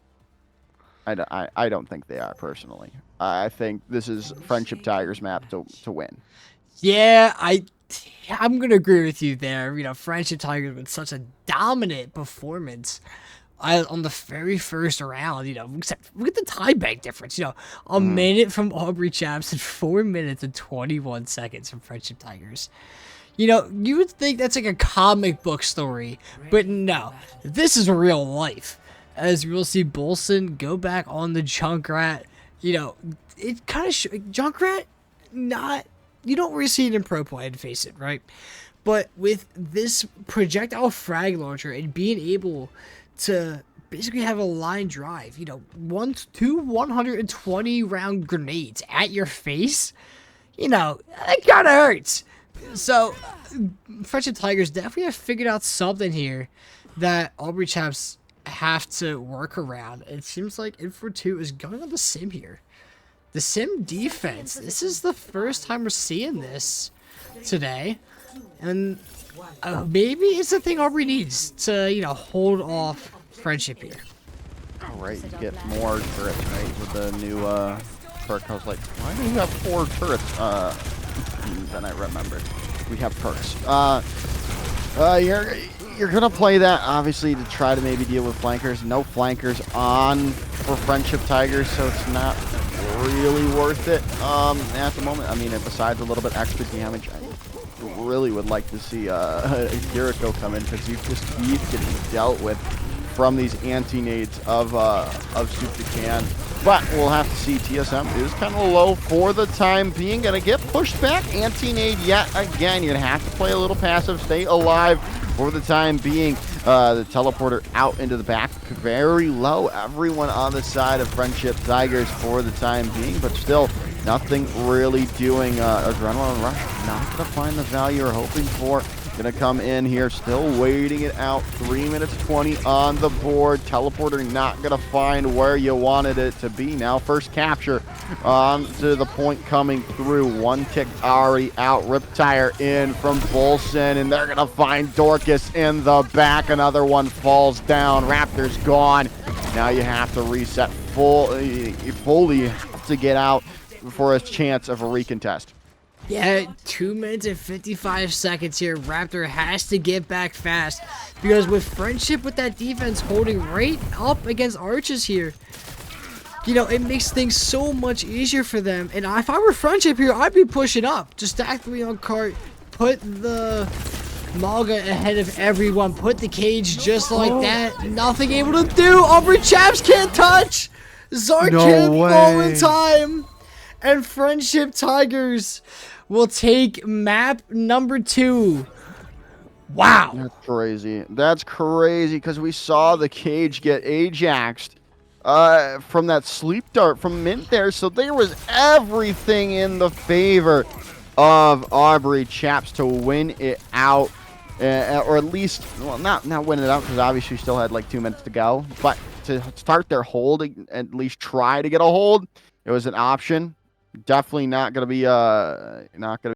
I don't think they are, personally. I think this is Friendship Tigers map to win. Yeah, I'm going to agree with you there. You know, Friendship Tigers with such a dominant performance on the very first round, you know, except look at the tie bank difference. You know, a minute from Aubrey Chaps and 4 minutes and 21 seconds from Friendship Tigers. You know, you would think that's like a comic book story, but no, this is real life. As we'll see Bolson go back on the Junkrat. You know, it kind of Junkrat, you don't really see it in pro play, and face it, right? But with this projectile frag launcher and being able to basically have a line drive, you know, 120 round grenades at your face, you know, it kind of hurts. So, Friendship Tigers definitely have figured out something here that Aubrey Chaps have to work around. It seems like Infor2 is going on the sim here. The sim defense. This is the first time we're seeing this today. And maybe it's the thing Aubrey needs to, you know, hold off Friendship here. All right, you get more turrets, right, with the new perk. I was like, why do you have 4 turrets? Then I remembered. We have perks. You're going to play that, obviously, to try to maybe deal with flankers. No flankers on for Friendship Tigers, so it's not really worth it at the moment. I mean, besides a little bit extra damage, I really would like to see Kiriko come in, because you just keep getting dealt with from these anti-nades of Can. But we'll have to see. TSM is kind of low for the time being. Gonna get pushed back. Anti-nade yet again. You're gonna have to play a little passive, stay alive for the time being. The teleporter out into the back, very low. Everyone on the side of Frenship Tigers for the time being, but still nothing really doing. Adrenaline Rush not gonna find the value you're hoping for. Gonna come in here, still waiting it out. 3 minutes 20 on the board. Teleporter not gonna find where you wanted it to be. Now first capture on to the point coming through. One tick already out. Riptire in from Bolson, and they're gonna find Dorcas in the back. Another one falls down. Raptor's gone. Now you have to reset fully to get out for a chance of a recontest. Yeah, 2 minutes and 55 seconds here. Raptor has to get back fast because with Frenship, with that defense holding right up against Arches here, you know, it makes things so much easier for them. And if I were Frenship here, I'd be pushing up. Just stack 3 on cart, put the Malga ahead of everyone, put the cage just like that. Nothing able to do. Aubrey Chaps can't touch. Zark can't fall in time. And Frenship Tigers will take map number 2. Wow. That's crazy. That's crazy because we saw the cage get Ajaxed from that sleep dart from Mint there. So there was everything in the favor of Aubrey Chaps to win it out. Or at least, well, not win it out because obviously still had like 2 minutes to go. But to start their hold, at least try to get a hold, it was an option. Definitely not going to be not going to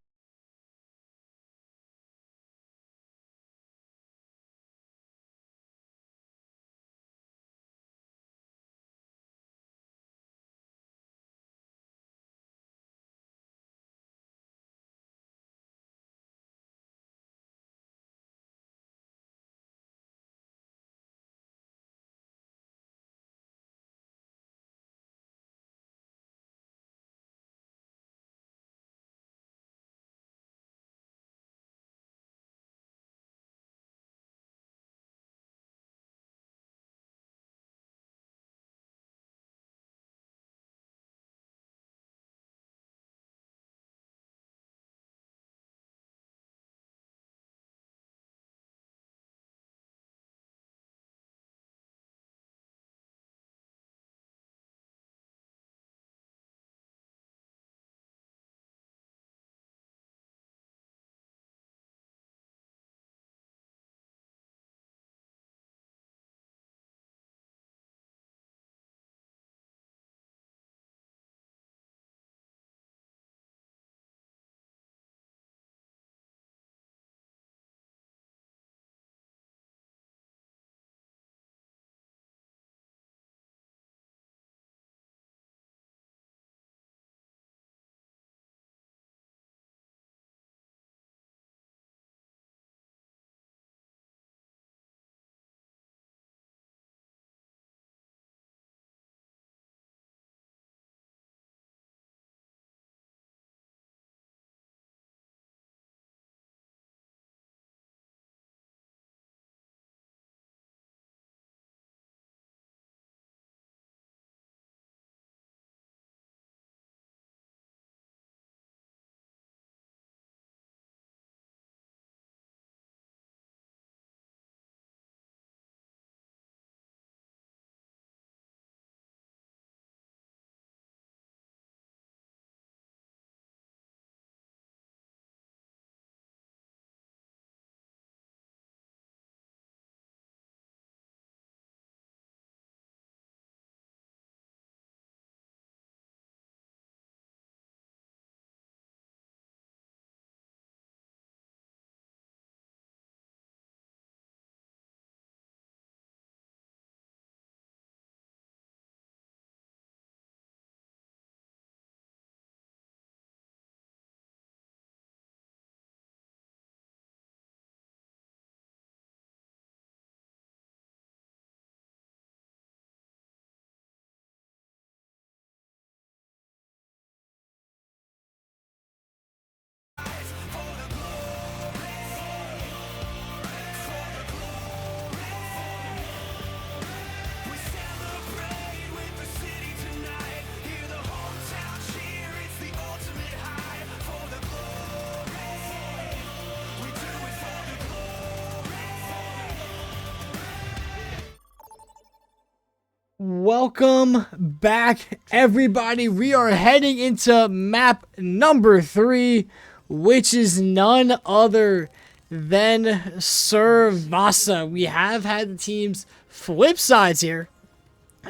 welcome back, everybody. We are heading into map number 3, which is none other than Cerveza. We have had the teams flip sides here.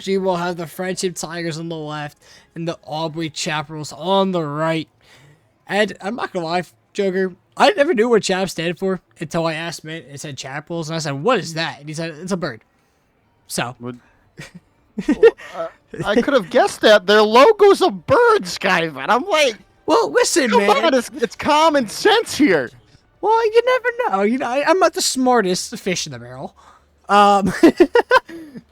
We will have the Frenship Tigers on the left and the Aubrey Chaparrals on the right. And I'm not gonna lie, Joker, I never knew what Chap stood for until I asked Mint. It said Chaparrals, and I said, "What is that?" And he said, "It's a bird." So. I could have guessed that. Their logo's a bird, Skyvan. I'm like, Well, listen, come man. on, it's common sense here. Well, you never know. I'm not the smartest fish in the barrel.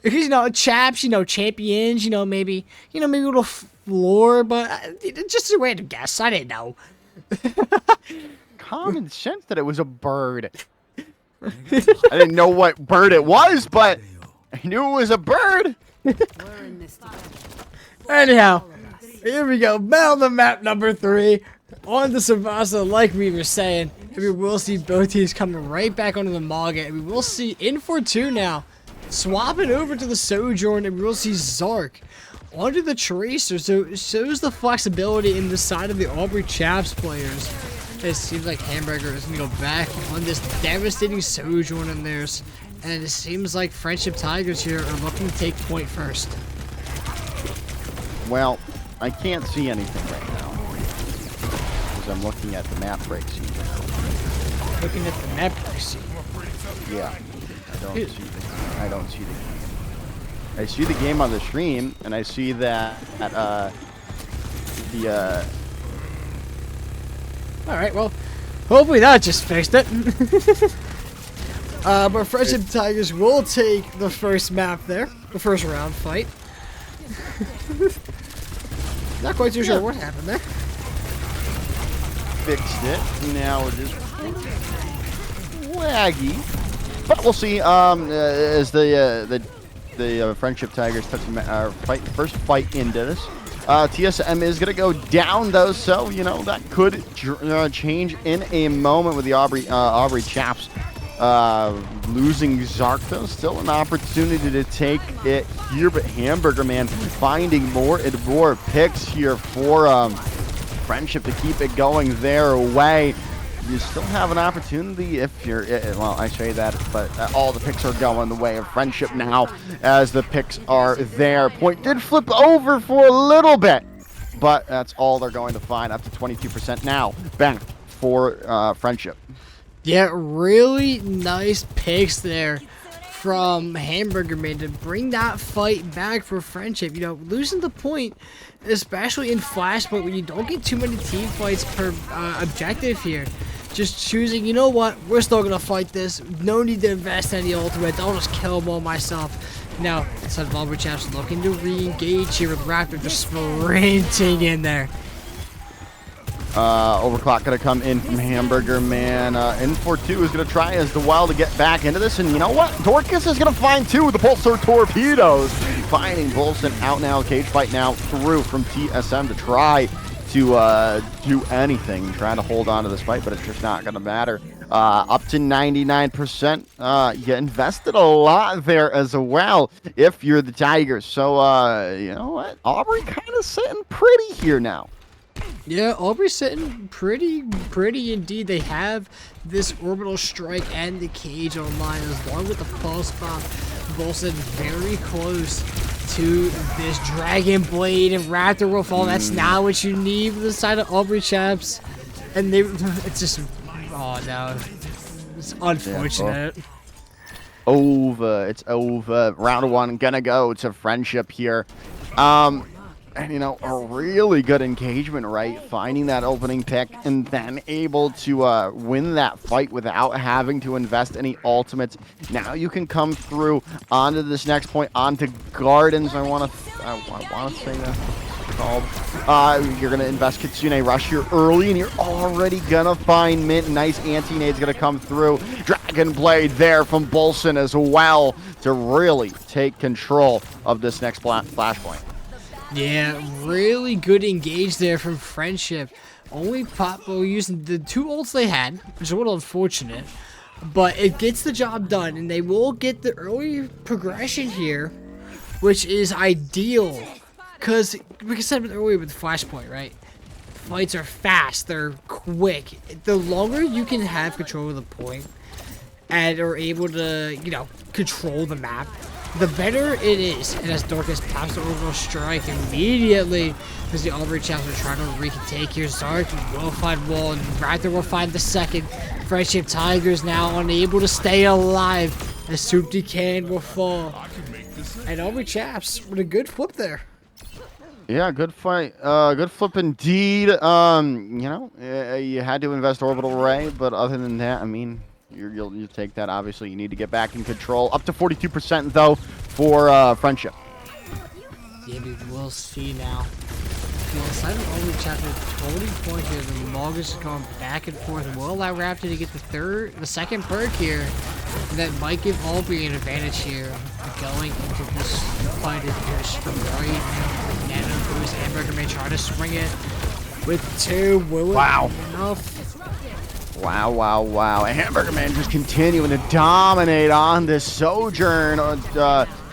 Because, chaps, champions, maybe a little floor, but just a random guess. I didn't know. Common sense that it was a bird. I didn't know what bird it was, but I knew it was a bird. Anyhow, here we go. Battle the map number 3 on the Cerveza, like we were saying. And we will see both teams coming right back onto the Maga. And we will see In-for-2 now swapping over to the Sojourn. And we will see Zark onto the Tracer. So it shows the flexibility in the side of the Aubrey Chaps players. It seems like Hamburger is going to go back on this devastating Sojourn in theirs. And it seems like Frenship Tigers here are looking to take point first. Well, I can't see anything right now because I'm looking at the map break scene. Looking at the map break scene. Yeah, I don't see the game. I see the game on the stream, and I see that All right, well, hopefully that just fixed it. But Frenship Tigers will take the first map there, the first round fight. Not quite too sure what happened there. Fixed it. Now it is laggy, but we'll see. As the Frenship Tigers touch first fight into this. TSM is going to go down, though, so, that could change in a moment with the Aubrey Chaps losing Zark, though. Still an opportunity to take it here, but Hamburger Man finding more and more picks here for Frenship to keep it going their way. You still have an opportunity if you're, well, I say that, but all the picks are going the way of Frenship now as the picks are there. Point did flip over for a little bit, but that's all they're going to find, up to 22% now back for Frenship. Yeah, really nice picks there from Hamburger Man to bring that fight back for Frenship. Losing the point, especially in Flashpoint, when you don't get too many team fights per objective here. Just choosing, you know what, we're still going to fight this. No need to invest any ultimate. I'll just kill them all myself. Now, instead of Aubrey Chaps looking to re-engage here with Raptor just sprinting in there. Overclock going to come in from Hamburger Man. In-for-2 is going to try as well to get back into this. And you know what? Dorcas is going to find 2 with the Pulsar Torpedoes. Finding Bolson out now. Cage fight now through from TSM to try to do anything. Trying to hold on to this fight, but it's just not going to matter. Up to 99%. You invested a lot there as well if you're the Tigers. So, you know what? Aubrey kind of sitting pretty here now. Yeah, Aubrey's sitting pretty indeed. They have this orbital strike and the cage online, along with the pulse bomb. Bolson very close to this Dragon Blade, and Raptor will fall. That's not what you need with the side of Aubrey Chaps. And it's just, oh no, it's unfortunate. Yeah, over. It's over. Round 1 gonna go to Frenship here. And, a really good engagement, right? Finding that opening pick and then able to win that fight without having to invest any ultimates. Now you can come through onto this next point, onto Gardens. I want to say that's what it's called. You're going to invest Kitsune Rush here early, and you're already going to find Mint. Nice anti-nade's going to come through. Dragon Blade there from Bolson as well to really take control of this next flashpoint. Yeah, really good engage there from Frenship. Only Poppo using the 2 ults they had, which is a little unfortunate. But it gets the job done, and they will get the early progression here which is ideal. Because, like I said earlier with Flashpoint, right? Fights are fast, they're quick. The longer you can have control of the point and are able to, you know, control the map, the better it is. And as Dorcas taps the overall strike immediately, as the Aubrey chaps are trying to retake here, Zark will find one, Raptor will find the second. Frenship Tigers now unable to stay alive as Soupy Can will fall. And Aubrey chaps with a good flip there. Yeah, good fight. Good flip indeed. You know, you had to invest orbital ray, but other than that, I mean, you'll take that. Obviously, you need to get back in control. Up to 42% though for Friendship. Yeah, we'll see now. Well, aside from Aubrey chaps with 20 points here, the Mulgus is going back and forth and will allow Raptor to get the second perk here. And that might give Aubrey an advantage here going into this fight is just right now. Nano boost, Hamburger may try to swing it with 2. Will it be enough? Wow. Hamburger Man just continuing to dominate on this Sojourn.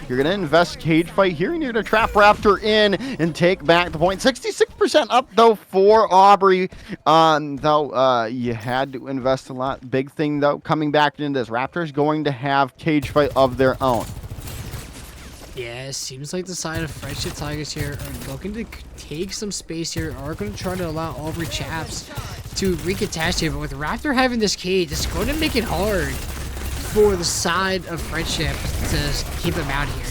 You're going to invest cage fight here, and you're going to trap Raptor in and take back the point. 66% up, though, for Aubrey. Though you had to invest a lot. Big thing, though, coming back into this. Raptor's going to have cage fight of their own. Yeah, it seems like the side of Frenship Tigers here are looking to take some space here, are going to try to allow Aubrey chaps to recontest here. But with Raptor having this cage, it's going to make it hard for the side of Frenship to keep him out here.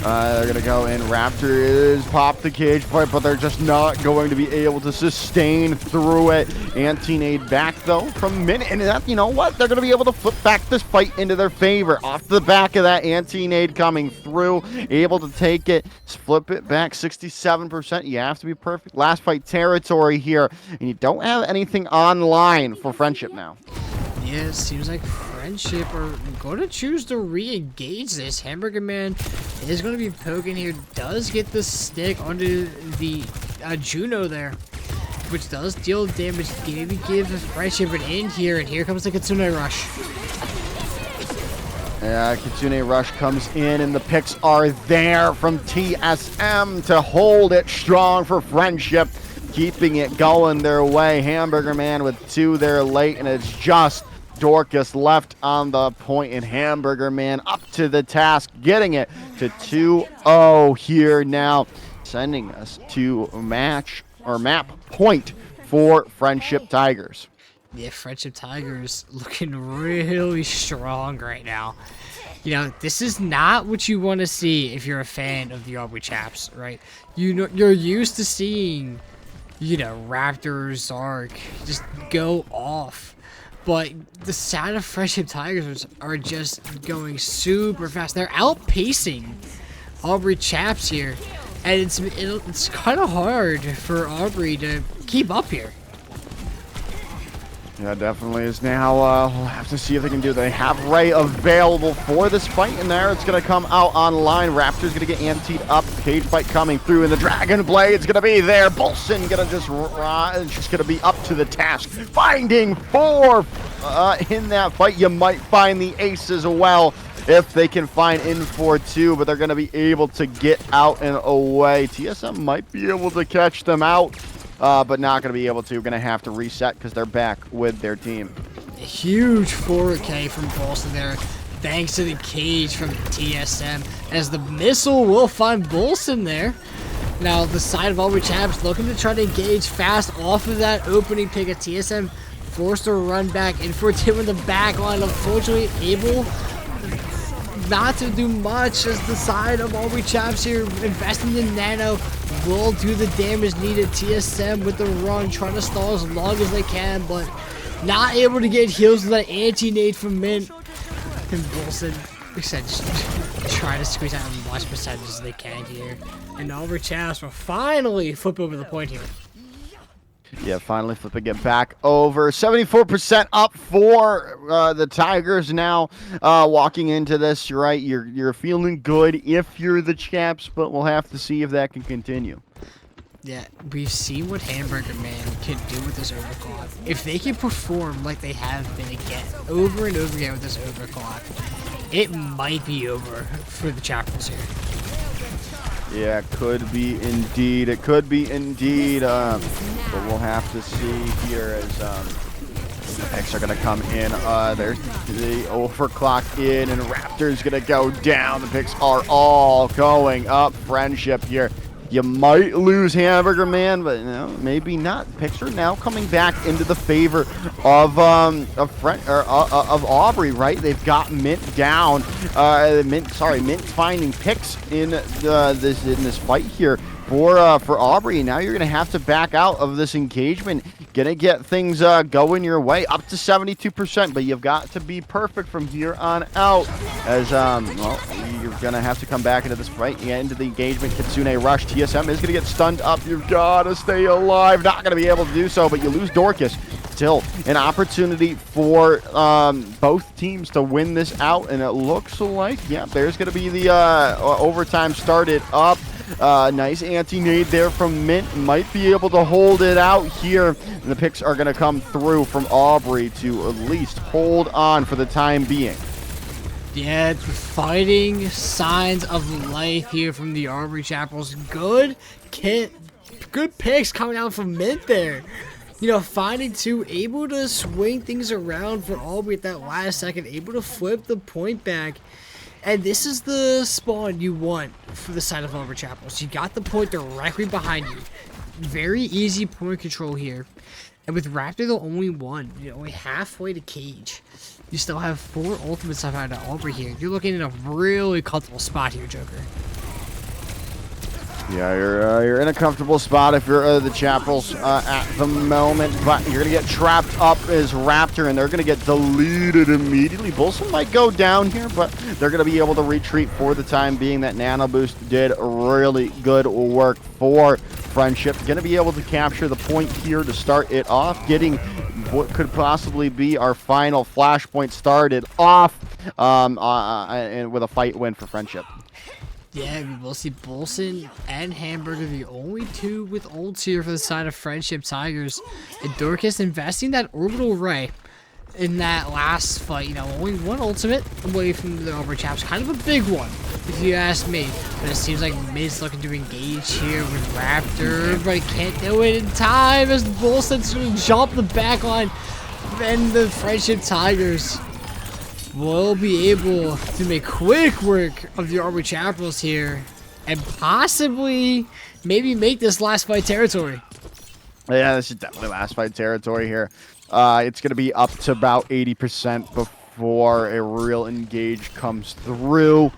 They're going to go in. Raptor is pop the cage fight, but they're just not going to be able to sustain through it. Anti-nade back, though, from Min. And that, you know what? They're going to be able to flip back this fight into their favor. Off the back of that anti-nade coming through. Able to take it, flip it back 67%. You have to be perfect. Last fight territory here. And you don't have anything online for Friendship now. Yeah, it seems like Frenship are going to choose to re-engage this. Hamburger Man is going to be poking here. Does get the stick onto the Juno there, which does deal damage. Maybe give Frenship an in here, and here comes the Kitsune Rush. Yeah, Kitsune Rush comes in, and the picks are there from TSM to hold it strong for Friendship, keeping it going their way. Hamburger Man with 2 there late, and it's just Dorcas left on the point, and Hamburger Man up to the task, getting it to 2-0 here now, sending us to map point for Friendship Tigers. Yeah, Frenship Tigers looking really strong right now. You know, this is not what you want to see if you're a fan of the Aubrey chaps, right? You know, you're used to seeing, you know, Raptor, Zark just go off. But the side of Frenship Tigers are just going super fast. They're outpacing Aubrey chaps here. And it's kind of hard for Aubrey to keep up here. Yeah, definitely is now. We'll have to see if they can do it. They have Ray available for this fight, and there it's going to come out online. Raptor's going to get anteed up. Cage fight coming through, and the Dragon Blade's going to be there. Bolson going to just going to be up to the task. Finding 4 in that fight. You might find the ace as well if they can find in for 2, but they're going to be able to get out and away. TSM might be able to catch them out. But not going to be able to. We're going to have to reset because they're back with their team. A huge 4K from Bolson there, thanks to the cage from TSM, as the missile will find Bolson there. Now, the side of Aubrey chaps looking to try to engage fast off of that opening pick of TSM, forced to run back in for a tip in the back line. Unfortunately, able not to do much as the side of Aubrey chaps here investing in Nano will do the damage needed. TSM with the run, trying to stall as long as they can, but not able to get heals with that anti-nade from Mint. And Wilson, like I said, just trying to squeeze out as much percentage as they can here. And Aubrey chaps will finally flip over the point here. Yeah, finally flipping it back over. 74% up for the Tigers now. Walking into this, right, you're feeling good if you're the chaps, but we'll have to see if that can continue. Yeah, we've seen what Hamburger Man can do with this overclock. If they can perform like they have been again, over and over again with this overclock, it might be over for the Chapels here. Yeah, it could be indeed. It could be indeed. But we'll have to see here as the picks are going to come in. There's the overclock in, and Raptor's going to go down. The picks are all going up. Frenship here. You might lose Hamburger Man, but maybe not. Picks are now coming back into the favor of Aubrey, right? They've got Mint down. Mint finding picks in this fight here for Aubrey. Now you're gonna have to back out of this engagement. Gonna get things going your way up to 72%, but you've got to be perfect from here on out. As you're gonna have to come back into this fight, into the engagement. Kitsune rush. TSM is gonna get stunned up. You've gotta stay alive. Not gonna be able to do so, but you lose Dorcas. Still an opportunity for both teams to win this out, and it looks like, yeah, there's gonna be the overtime started up. Nice anti-nade there from Mint. Might be able to hold it out here. And the picks are going to come through from Aubrey to at least hold on for the time being. Yeah, fighting signs of life here from the Aubrey Chapels. Good picks coming out from Mint there. Finding two, able to swing things around for Aubrey at that last second, able to flip the point back. And this is the spawn you want for the side of Aubrey Chapels. You got the point directly behind you. Very easy point control here. And with Raptor the only one, only halfway to cage. You still have 4 ultimates out of Aubrey here. You're looking in a really comfortable spot here, Joker. Yeah, you're in a comfortable spot if you're the Chapels at the moment, but you're gonna get trapped up as Raptor, and they're gonna get deleted immediately. Bolson might go down here, but they're gonna be able to retreat for the time being. That nano boost did really good work for Frenship. Gonna be able to capture the point here to start it off, getting what could possibly be our final flashpoint started off, and with a fight win for Frenship. Yeah, we'll see Bolson and Hamburger, the only two with ults here for the side of Frenship Tigers. And Dorcas investing that orbital ray in that last fight. Only one ultimate away from the Aubrey Chaps. Kind of a big one, if you ask me. But it seems like Mid's looking to engage here with Raptor, but he can't do it in time as Bolson's going to jump the back line. And the Frenship Tigers will be able to make quick work of the Aubrey Chapels here and possibly maybe make this last fight territory. Yeah, this is definitely last fight territory here. It's going to be up to about 80% before a real engage comes through.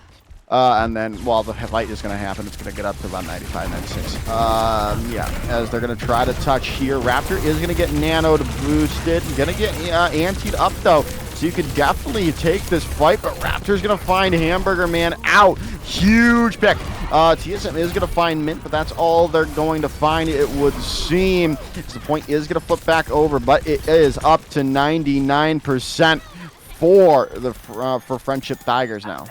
And then, while the fight is going to happen, it's going to get up to about 95, 96. Yeah, as they're going to try to touch here. Raptor is going to get nanoed, boosted. Going to get antied up, though. So you could definitely take this fight, but Raptor's going to find Hamburger Man out. Huge pick. TSM is going to find Mint, but that's all they're going to find, it would seem. So the point is going to flip back over, but it is up to 99% for Frenship Tigers now.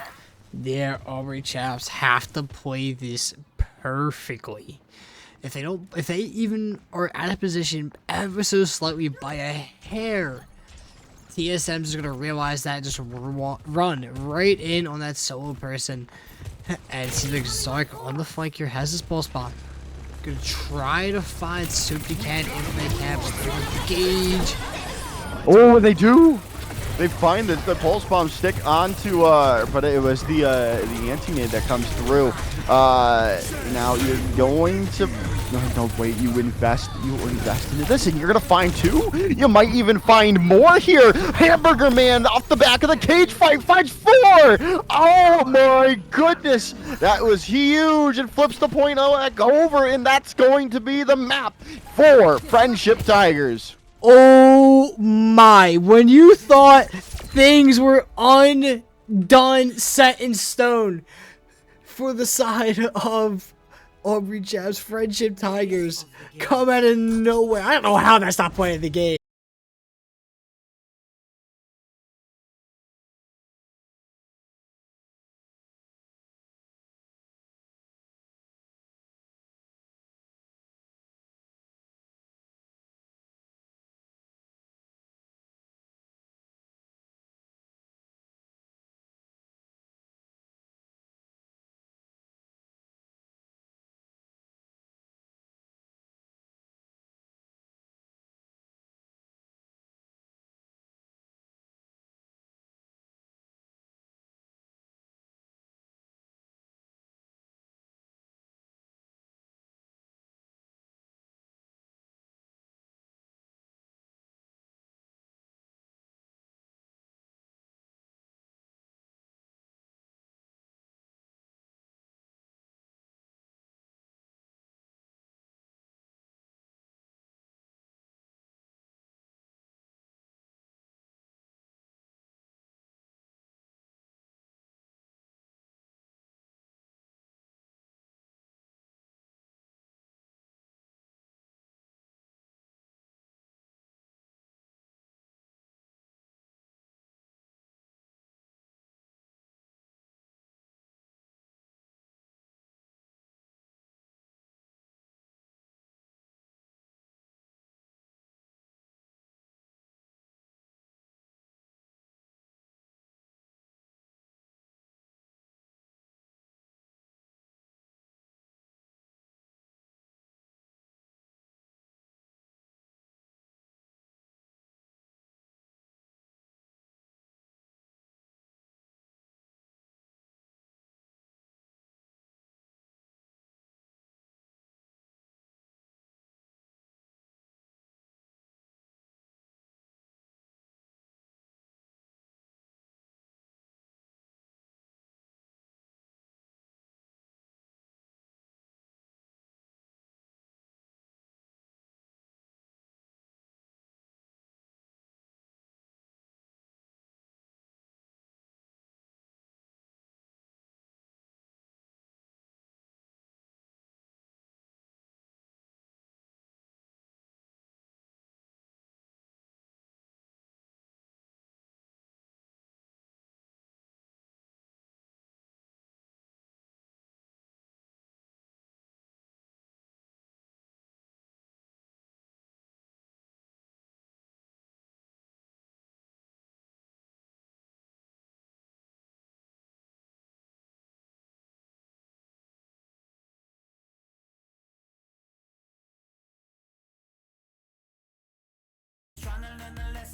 Their Aubrey Chaps have to play this perfectly. If they even are out of position ever so slightly by a hair, TSM is going to realize that, just run right in on that solo person. And see the Zark on the flank here has his pulse bomb. Going to try to find Soup they can if they can, but they engage. Oh, they do! They find the pulse bomb stick onto, but it was the anti-nade that comes through. Now you're going to... No, wait, you invest into this, and you're gonna find 2? You might even find more here. Hamburger Man off the back of the cage fight finds 4! Oh my goodness, that was huge. It flips the point over, and that's going to be the map for Frenship Tigers. Oh my, when you thought things were undone, set in stone for the side of Aubrey Chaps, Frenship Tigers come out of nowhere. I don't know how that's not playing the game.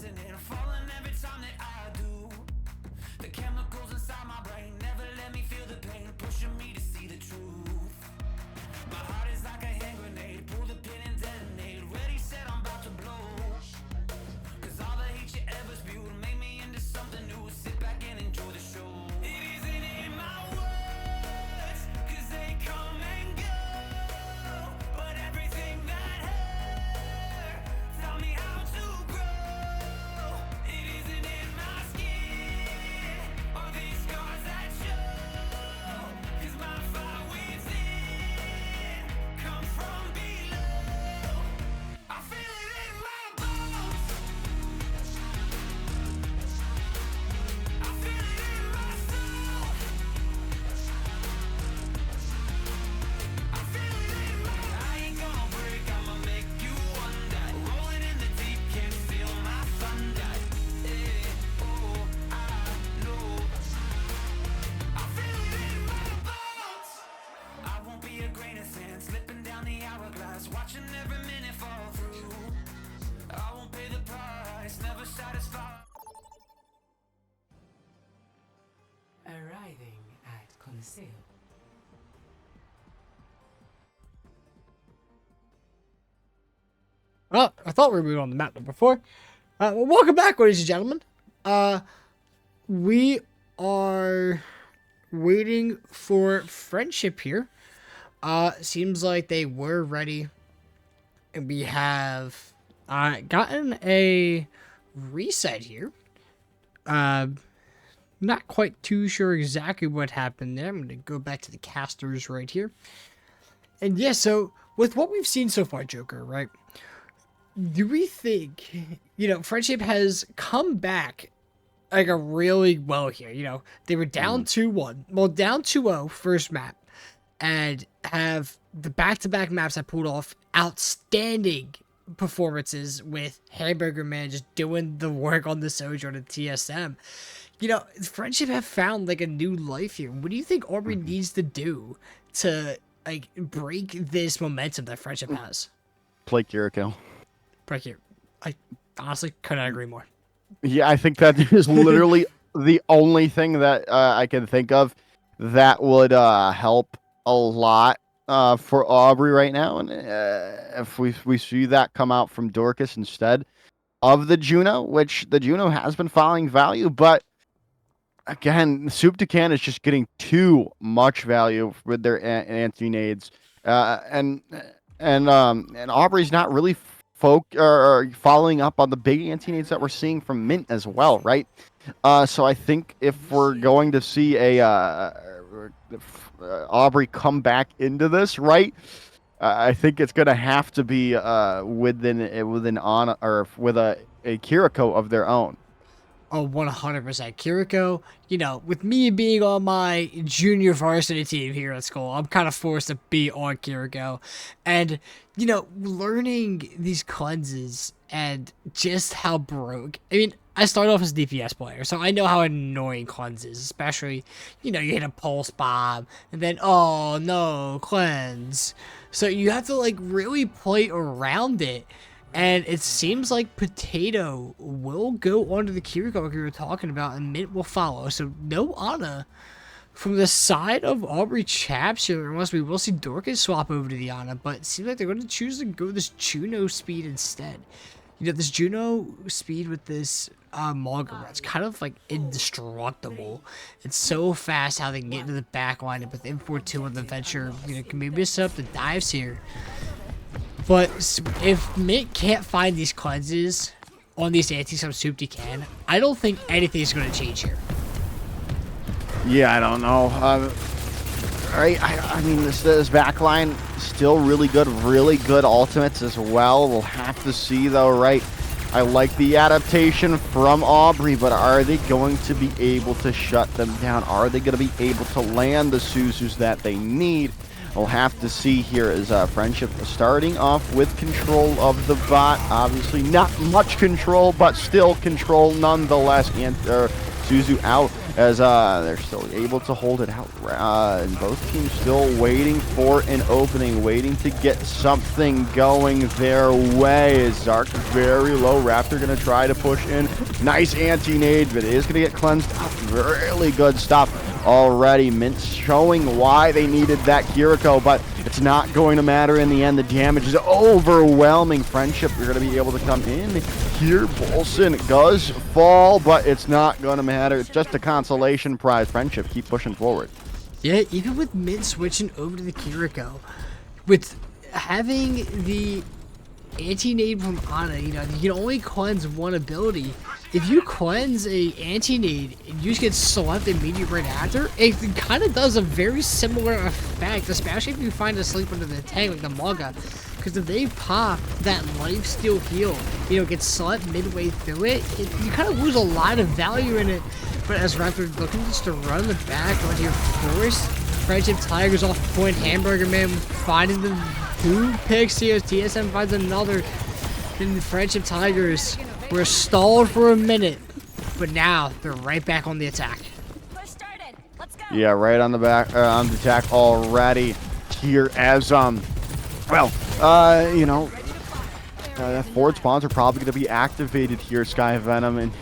listening, falling every time that I do. The chemicals inside my brain never let me feel the pain, pushing me to see the truth. My heart is like a hand grenade, pull the pin and detonate, ready, set, I'm about to blow. Cause all the hate you ever spewed made me into something new. Sit back and enjoy the show. It isn't in my words, cause they come and go, but everything that hurt taught me how to grow. It isn't in my skin or these scars that show, cause my fire within comes from below. I feel it in my bones, I feel it in my soul, I feel it in my. I ain't gonna break, I'ma make you wonder. Rolling in the deep, can't feel my thunder. Yeah, oh, I know. I feel it in my bones. I won't be a grain of sand, slipping down the hourglass, watching every minute fall through. I won't pay the price, never satisfied. Arriving at Conseil. Well, I thought we were on the map number 4. Well, welcome back, ladies and gentlemen. We are waiting for Frenship here. Seems like they were ready. And we have gotten a reset here. Not quite too sure exactly what happened there. I'm going to go back to the casters right here. And yeah, so with what we've seen so far, Joker, right? Do we think, Frenship has come back like a really well here? They were down 2-1. Well, down 2-0 first map. And have the back-to-back maps that pulled off outstanding performances with Hamburger Man just doing the work on the Sojourn and TSM. Frenship have found like a new life here. What do you think Aubrey needs to do to break this momentum that Frenship has? Play Kiriko. Break here. I honestly could not agree more. Yeah, I think that is literally the only thing that I can think of that would help a lot for Aubrey right now. And if we see that come out from Dorcas instead of the Juno, which the Juno has been following value, but again, Soup to Can is just getting too much value with their anti-nades, and Aubrey's not really following up on the big anti-nades that we're seeing from Mint as well, right? So I think if we're going to see a Aubrey come back into this, right? I think it's gonna have to be within on or with a Kiriko of their own. Oh, 100%. Kiriko, with me being on my junior varsity team here at school, I'm kind of forced to be on Kiriko. And, learning these cleanses and just how broke. I mean, I started off as a DPS player, so I know how annoying cleanse is, especially, you hit a pulse bomb, and then, oh no, cleanse. So you have to, really play around it. And it seems like Potato will go onto the Kiriko like we were talking about, and Mint will follow. So no Ana from the side of Aubrey Chaps here, unless we will see Dorcas swap over to the Ana. But it seems like they're going to choose to go this Juno speed instead. This Juno speed with this Mulligan, it's kind of indestructible. It's so fast how they can get into the back line with M42 on the Venture. Can maybe set up the dives here. But if Mint can't find these cleanses on these anti-sub Soup can, I don't think anything's going to change here. Yeah, I don't know. Right, I mean, this back line still really good ultimates as well. We'll have to see, though, right? I like the adaptation from Aubrey, but are they going to be able to shut them down? Are they going to be able to land the Suzus that they need? We'll have to see here as Frenship starting off with control of the bot. Obviously not much control, but still control nonetheless. And Suzu out as they're still able to hold it out. And both teams still waiting for an opening, waiting to get something going their way. Zark very low. Raptor going to try to push in. Nice anti-nade, but it is going to get cleansed out. Really good stuff already. Mint showing why they needed that Kiriko, but it's not going to matter in the end. The damage is overwhelming. Frenship, you're going to be able to come in here. Bolson does fall, but it's not going to matter. It's just a consolation prize. Frenship, keep pushing forward. Yeah, even with Mint switching over to the Kiriko, with having the anti-nade from Ana, you know, you can only cleanse one ability. If you cleanse a anti-nade and you just get slept immediately right after, it kind of does a very similar effect, especially if you find a sleep under the tank like the Maga. Because if they pop that life steal heal, you know, get slept midway through it, you kind of lose a lot of value in it. But as Raptor looking just to run the back onto your force, Friendship Tigers off point, Hamburger Man finding the 2 picks here, TSM finds another. Then the Friendship Tigers were stalled for a minute, but now they're right back on the attack. Push started. Let's go. Yeah, right on the back, on the attack already here as, you know, forward spawns are probably going to be activated here, Sky Venom, and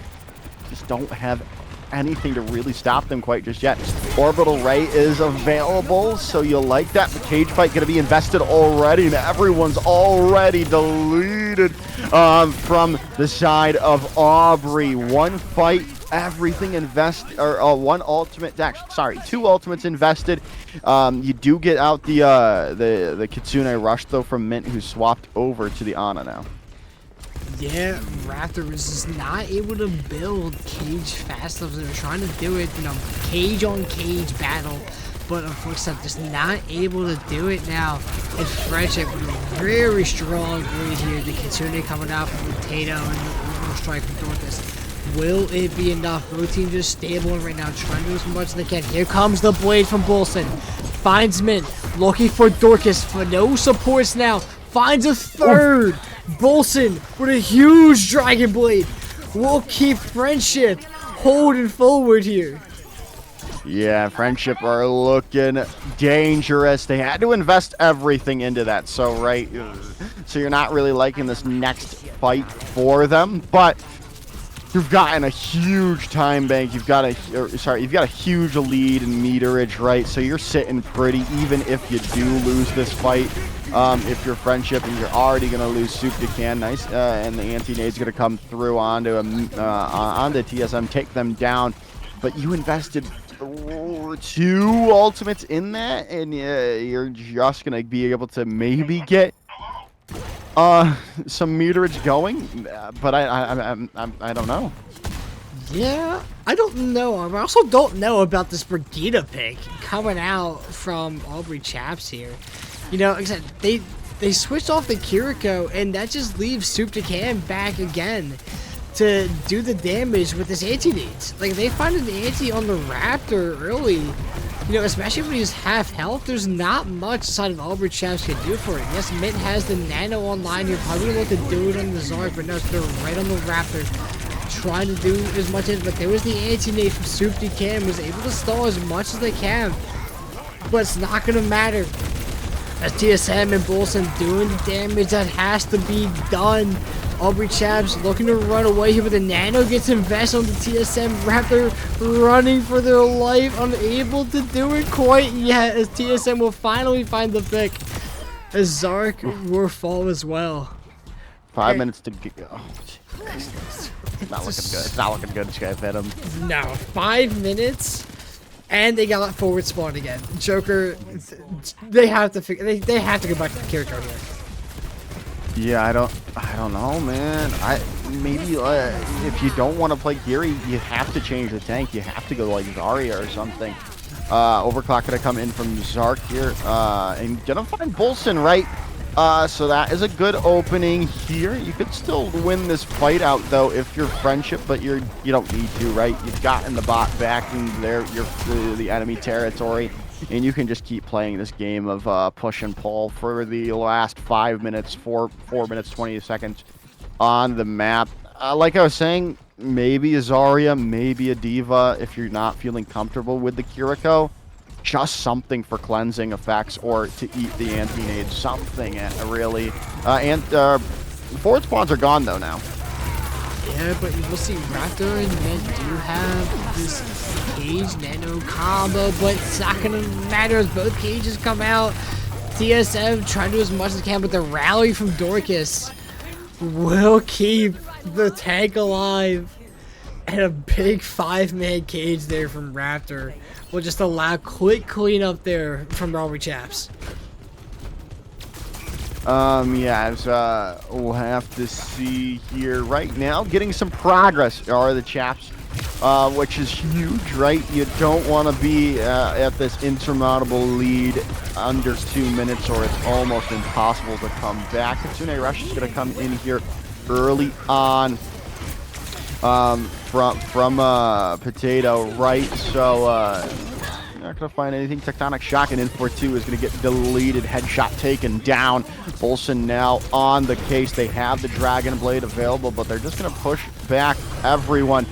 just don't have anything to really stop them quite just yet. Orbital Ray is available, so you'll like that. The cage fight going to be invested already, and everyone's already deleted from the side of Aubrey. One fight, everything invested, or one ultimate, actually, sorry, 2 ultimates invested. You do get out the Kitsune Rush, though, from Mint, who swapped over to the Ana now. Yeah, Raptor was just not able to build cage fast enough. They were trying to do it, you know, cage on cage battle, but unfortunately just not able to do it now. And Frenship with a very strong lead here. The Kitsune coming out from Potato and the Overall Strike from Dorcas. Will it be enough? Both teams just stable right now, trying to do as much as they can. Here comes the blade from Bolson. Finds Mint, looking for Dorcas, for no supports now. Finds a third. Bolson with a huge Dragon Blade will keep Frenship holding forward here. Yeah, Frenship are looking dangerous. They had to invest everything into that, so you're not really liking this next fight for them, but you've gotten a huge time bank. You've got a huge lead in meterage, right? So you're sitting pretty, even if you do lose this fight. If you're Frenship and you're already going to lose Soup to Can, nice, and the anti-nade's going to come through onto TSM, take them down. But you invested 2 ultimates in that, and you're just going to be able to maybe get some meterage going, but I don't know. Yeah, I don't know. I also don't know about this Brigida pick coming out from Aubrey Chaps here. You know, like I said, they switched off the Kiriko, and that just leaves Soup to Can back again to do the damage with this anti-nades. Like, they find an anti on the Raptor early, you know, especially when he's half health. There's not much side of Aubrey Chaps can do for it. Yes, Mint has the Nano online. You're probably going to look to do it on the Zark, but no, they're right on the Raptor, trying to do as much as, but there was the anti-nade from Soup to Can, was able to stall as much as they can, but it's not going to matter. As TSM and Bolson doing the damage that has to be done. Aubrey Chaps looking to run away here, but the Nano gets invested on the TSM. Raptor running for their life, unable to do it quite yet, as TSM will finally find the pick. As Zark will fall as well. 5 minutes to go. It's not looking good. It's not looking good, Sky Venom. No, 5 minutes. And they got forward spawn again. Joker, they have to they have to go back to the Kiriko here. Yeah, I don't know, man. Maybe if you don't want to play Geary, you have to change the tank. You have to go like Zarya or something. Overclock gonna come in from Zark here, and gonna find Bolson, right? So that is a good opening here. You could still win this fight out though if you're Frenship, but you don't need to, right? You've gotten the bot back in there, the enemy territory, and you can just keep playing this game of push and pull for the last 5 minutes, 4 minutes 20 seconds on the map. Like I was saying, maybe a Zarya, maybe a Diva if you're not feeling comfortable with the Kiriko. Just something for cleansing effects or to eat the anti-nade. Something, really. Forward spawns are gone, though, now. Yeah, but you will see Raptor and Ned do have this cage nano combo, but it's not gonna matter as both cages come out. TSM trying to do as much as it can, but the rally from Dorcas will keep the tank alive. And a big 5-man cage there from Raptor will just allow quick cleanup there from Aubrey Chaps. Yeah, we'll have to see here. Right now, getting some progress are the Chaps, which is huge, right? You don't want to be at this insurmountable lead under 2 minutes, or it's almost impossible to come back. Kitsune Rush is going to come in here early on from Potato, right? So, not going to find anything. Tectonic Shock and In-for-2 is going to get deleted. Headshot taken down. Bolson now on the case. They have the Dragon Blade available, but they're just going to push back everyone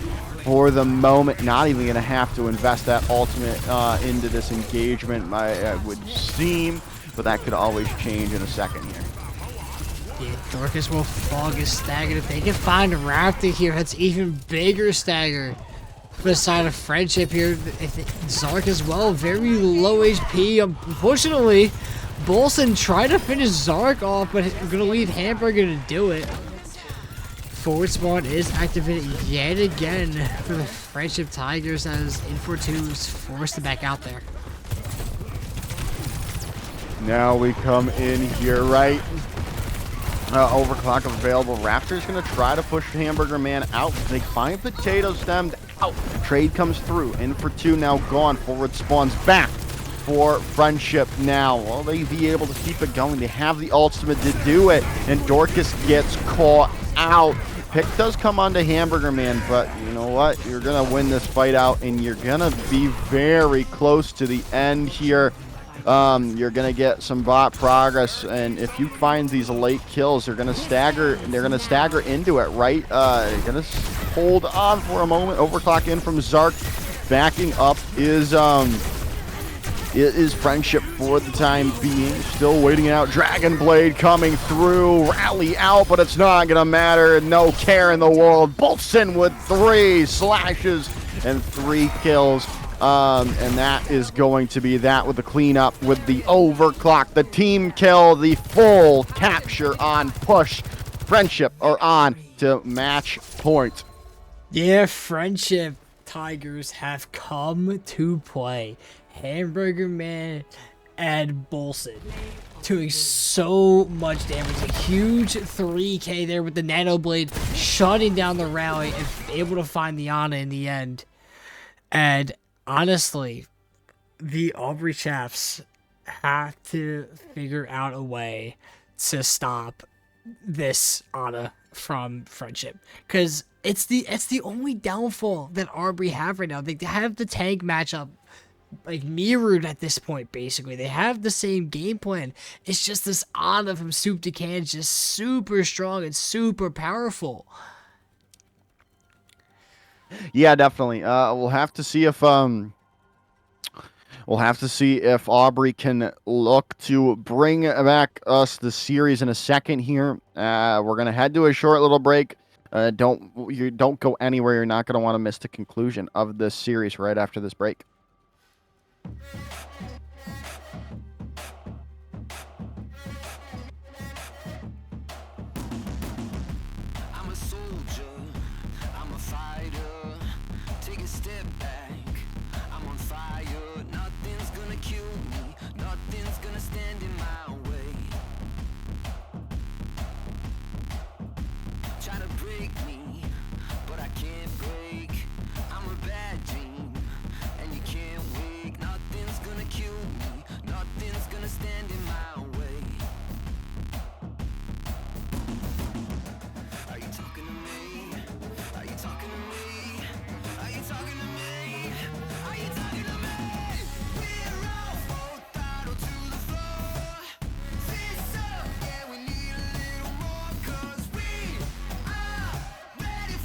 for the moment. Not even going to have to invest that ultimate into this engagement, it would seem, but that could always change in a second here. Yeah, Dorcas will fog his stagger. If they can find a Raptor here, that's even bigger stagger. For the side of Frenship here, Zark as well, very low HP. Unfortunately, Bolson tried to finish Zark off, but going to leave Hamburger to do it. Forward spawn is activated yet again for the Frenship Tigers as In-for-2 is forced to back out there. Now we come in here, right? Overclock available. Raptor's going to try to push Hamburger Man out. They find Potato stemmed out. Trade comes through. In-for-2 now gone. Forward spawns back for Frenship now. Will they be able to keep it going? They have the ultimate to do it. And Dorcas gets caught out. Pick does come onto Hamburger Man, but you know what? You're going to win this fight out, and you're going to be very close to the end here. You're gonna get some bot progress, and if you find these late kills, they're gonna stagger into it, right? You're gonna hold on for a moment. Overclock in from Zark. Backing up is Frenship for the time being. Still waiting out. Dragon Blade coming through. Rally out, but it's not gonna matter. No care in the world. Bolson with 3 slashes and 3 kills. And that is going to be that with the cleanup, with the overclock, the team kill, the full capture on push. Frenship are on to match point. Yeah, Frenship Tigers have come to play. Hamburger Man and Bolson doing so much damage. A huge 3K there with the Nano Blade shutting down the rally and able to find the Ana in the end. And honestly, the Aubrey Chaps have to figure out a way to stop this Ana from Frenship, because it's the only downfall that Aubrey have right now. They have the tank matchup like mirrored at this point. Basically, they have the same game plan. It's just this Ana from soup to can, just super strong and super powerful. Yeah, definitely. We'll have to see if Aubrey can look to bring back us the series in a second here. We're gonna head to a short little break. Don't go anywhere. You're not gonna want to miss the conclusion of this series right after this break. I'm a soldier, I'm a fighter. Take a step back, I'm on fire. Nothing's gonna kill me, nothing's gonna stand in my way. Try to break me, but I can't break. I'm a bad dream, and you can't wake. Nothing's gonna kill me, nothing's gonna stand in my way. Are you talking to me? Are you talking to me? Are you talking to me? Are you talking to me? We're all full throttle to the floor. Fist up, yeah, we need a little more, 'cause we are ready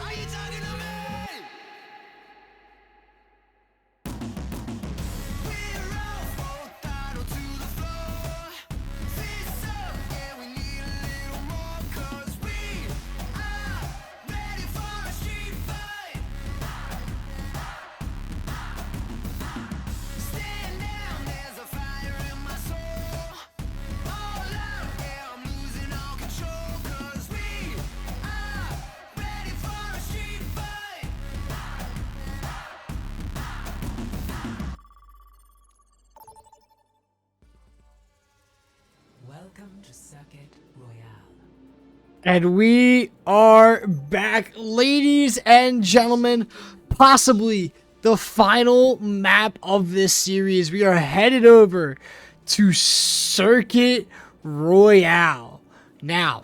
Are you talking to me? We're all full throttle to the floor. Fists up, yeah, we need a little more, 'cause we are ready for a street fight. Stand down, there's a fire in my soul. All out, yeah, I'm losing all control, 'cause we are ready for a street fight. Welcome to Circuit Royale. And we are back, ladies and gentlemen. Possibly the final map of this series. We are headed over to Circuit Royale. Now,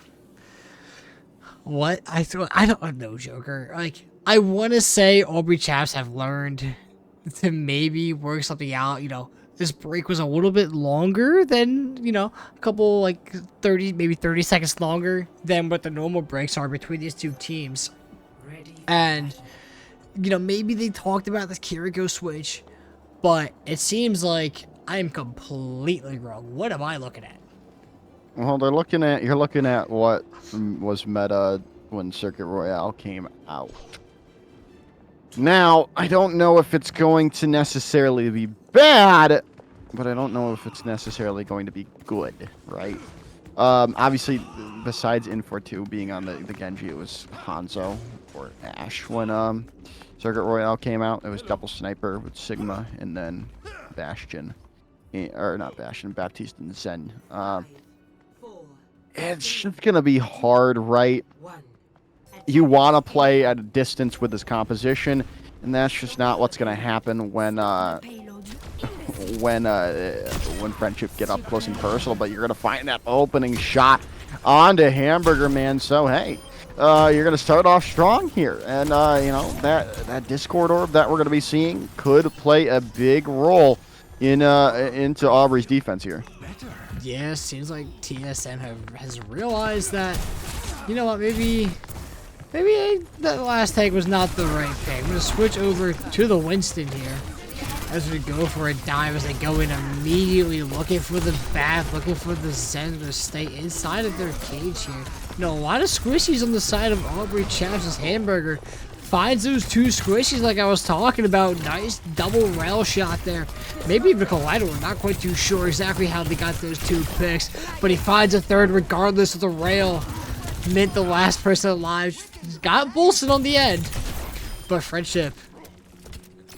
what I don't know, Joker. Like, I want to say Aubrey chaps have learned to maybe work something out. You know, this break was a little bit longer than, you know, a couple, like 30, maybe 30 seconds longer than what the normal breaks are between these two teams. Ready? And, you know, maybe they talked about this Kiriko switch, but it seems like I am completely wrong. What am I looking at? Well, you're looking at what was meta when Circuit Royale came out. Now, I don't know if it's going to necessarily be bad, but I don't know if it's necessarily going to be good, right? Obviously, besides Infor 2 being on the Genji, it was Hanzo or Ash when Circuit Royale came out. It was double sniper with Sigma and then Bastion. Or not Bastion, Baptiste and Zen. 4, It's just going to be hard, right? 1. You want to play at a distance with this composition, and that's just not what's going to happen when Friendship get up close and personal. But you're going to find that opening shot onto Hamburger Man. So hey, you're going to start off strong here, and you know that Discord orb that we're going to be seeing could play a big role in into Aubrey's defense here. Yeah, seems like TSM has realized that, you know what, maybe that last tag was not the right pick. I'm going to switch over to the Winston here as we go for a dive, as they go in immediately looking for the Bath, looking for the Zen to stay inside of their cage here. You know, a lot of squishies on the side of Aubrey Chaps' Hamburger. Finds those two squishies like I was talking about. Nice double rail shot there. Maybe even Collider. We're not quite too sure exactly how they got those two picks. But he finds a third regardless of the rail. Mint the last person alive. Got Bolson on the end. But Frenship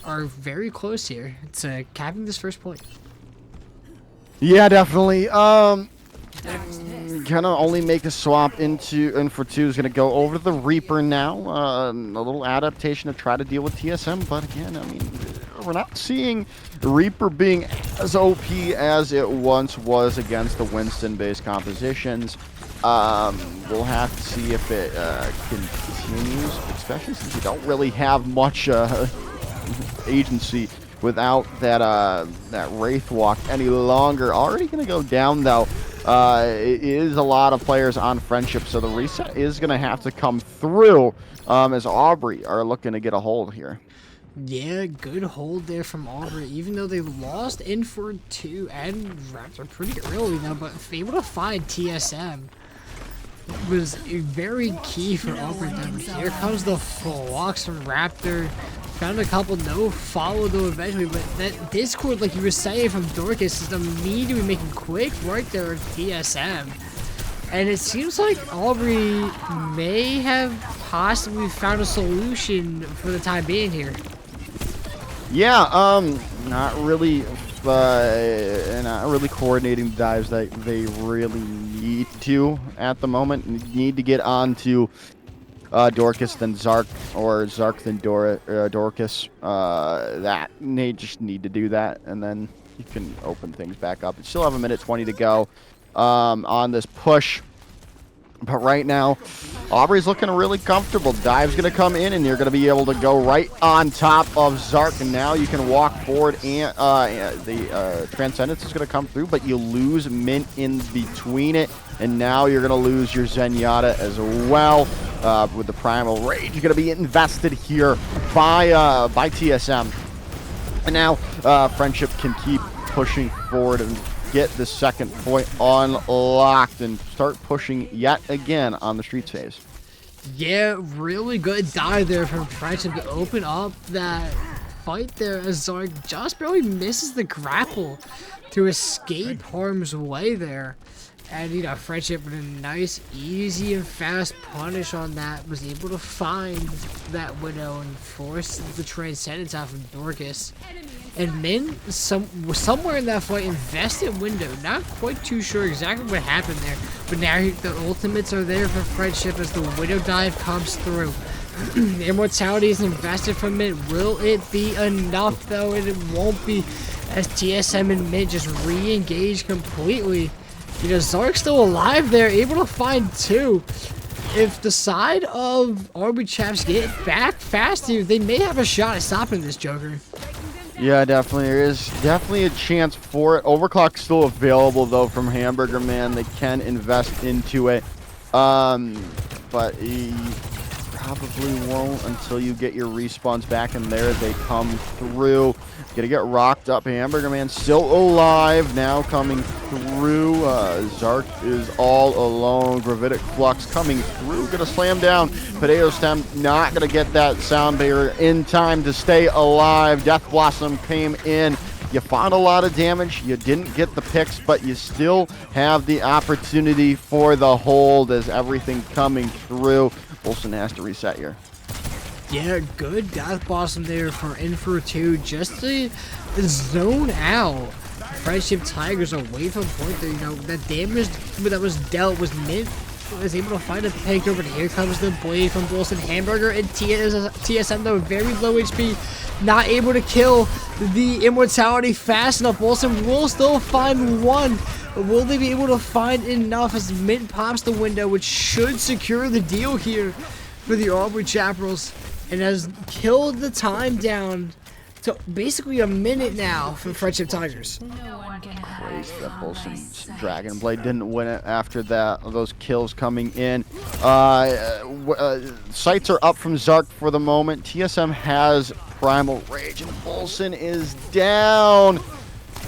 are very close here to capping this first point. Yeah, definitely. Gonna only make the swap into Infor 2 is gonna go over to the Reaper now. A little adaptation to try to deal with TSM, but again, I mean, we're not seeing Reaper being as OP as it once was against the Winston-based compositions. We'll have to see if it continues, especially since we don't really have much agency without that Wraith Walk any longer. Already gonna go down though. It is a lot of players on Friendship, so the reset is going to have to come through as Aubrey are looking to get a hold here. Yeah, good hold there from Aubrey, even though they lost Infor 2 and Raptor pretty early though, but able to find TSM was very key for Aubrey then. Here comes the flux from Raptor. Found a couple, no follow though eventually, but that Discord, like you were saying from Dorcas, is immediately making quick work there with TSM. And it seems like Aubrey may have possibly found a solution for the time being here. Yeah, not really coordinating dives that they really need to at the moment. Need to get onto Dorcas then Zark, or Zark then Dorcas. That they just need to do that, and then you can open things back up. You still have 1:20 to go on this push. But right now, Aubrey's looking really comfortable. Dive's going to come in, and you're going to be able to go right on top of Zark. And now you can walk forward, and the Transcendence is going to come through, but you lose Mint in between it. And now you're going to lose your Zenyatta as well. With the Primal Rage, you're going to be invested here by TSM. And now Frenship can keep pushing forward and get the second point unlocked and start pushing yet again on the streets phase. Yeah, really good dive there from Frenship to open up that fight there as Zark just barely misses the grapple to escape harm's way there. And, you know, Frenship with a nice, easy, and fast punish on that was able to find that Widow and force the Transcendence out from Dorcas. And Min, somewhere in that fight, invested Window. Not quite too sure exactly what happened there. But now the ultimates are there for Frenship as the Widow dive comes through. Immortality is invested from Min. Will it be enough, though? And it won't be, as TSM and Min just re-engage completely. You know, Zark's still alive there, able to find two. If the side of Aubrey Chaps get back fast here, they may have a shot at stopping this Joker. Yeah, definitely. There is definitely a chance for it. Overclock's still available, though, from Hamburger Man. They can invest into it. But he probably won't until you get your respawns back in there. They come through. Gonna get rocked up. Hamburger Man still alive. Now coming through. Zark is all alone. Gravitic Flux coming through. Gonna slam down. Potato Stem not gonna get that sound barrier in time to stay alive. Death Blossom came in. You found a lot of damage. You didn't get the picks, but you still have the opportunity for the hold as everything coming through. Wilson has to reset here. Yeah, good Death Blossom there for in for two, just to zone out Friendship Tigers away from point there. You know, that damage that was dealt was Mint was able to find a pick over. Here comes the blade from Wilson. Hamburger and TSM though very low HP, not able to kill the Immortality fast enough. Wilson will still find one. But will they be able to find enough as Mint pops the window, which should secure the deal here for the Aubrey Chaparrals, and has killed the time down to basically a minute now for Friendship Tigers. Crazy that Bolson's Dragon Blade didn't win it after that. Those kills coming in. Sights are up from Zark for the moment. TSM has Primal Rage, and Bolson is down.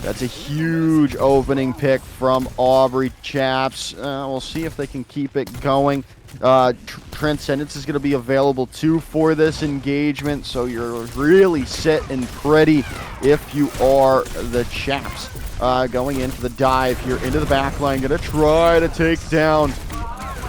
That's a huge opening pick from Aubrey Chaps. We'll see if they can keep it going. Transcendence is going to be available too for this engagement, so you're really sitting pretty if you are the Chaps. Going into the dive here, into the back line, going to try to take down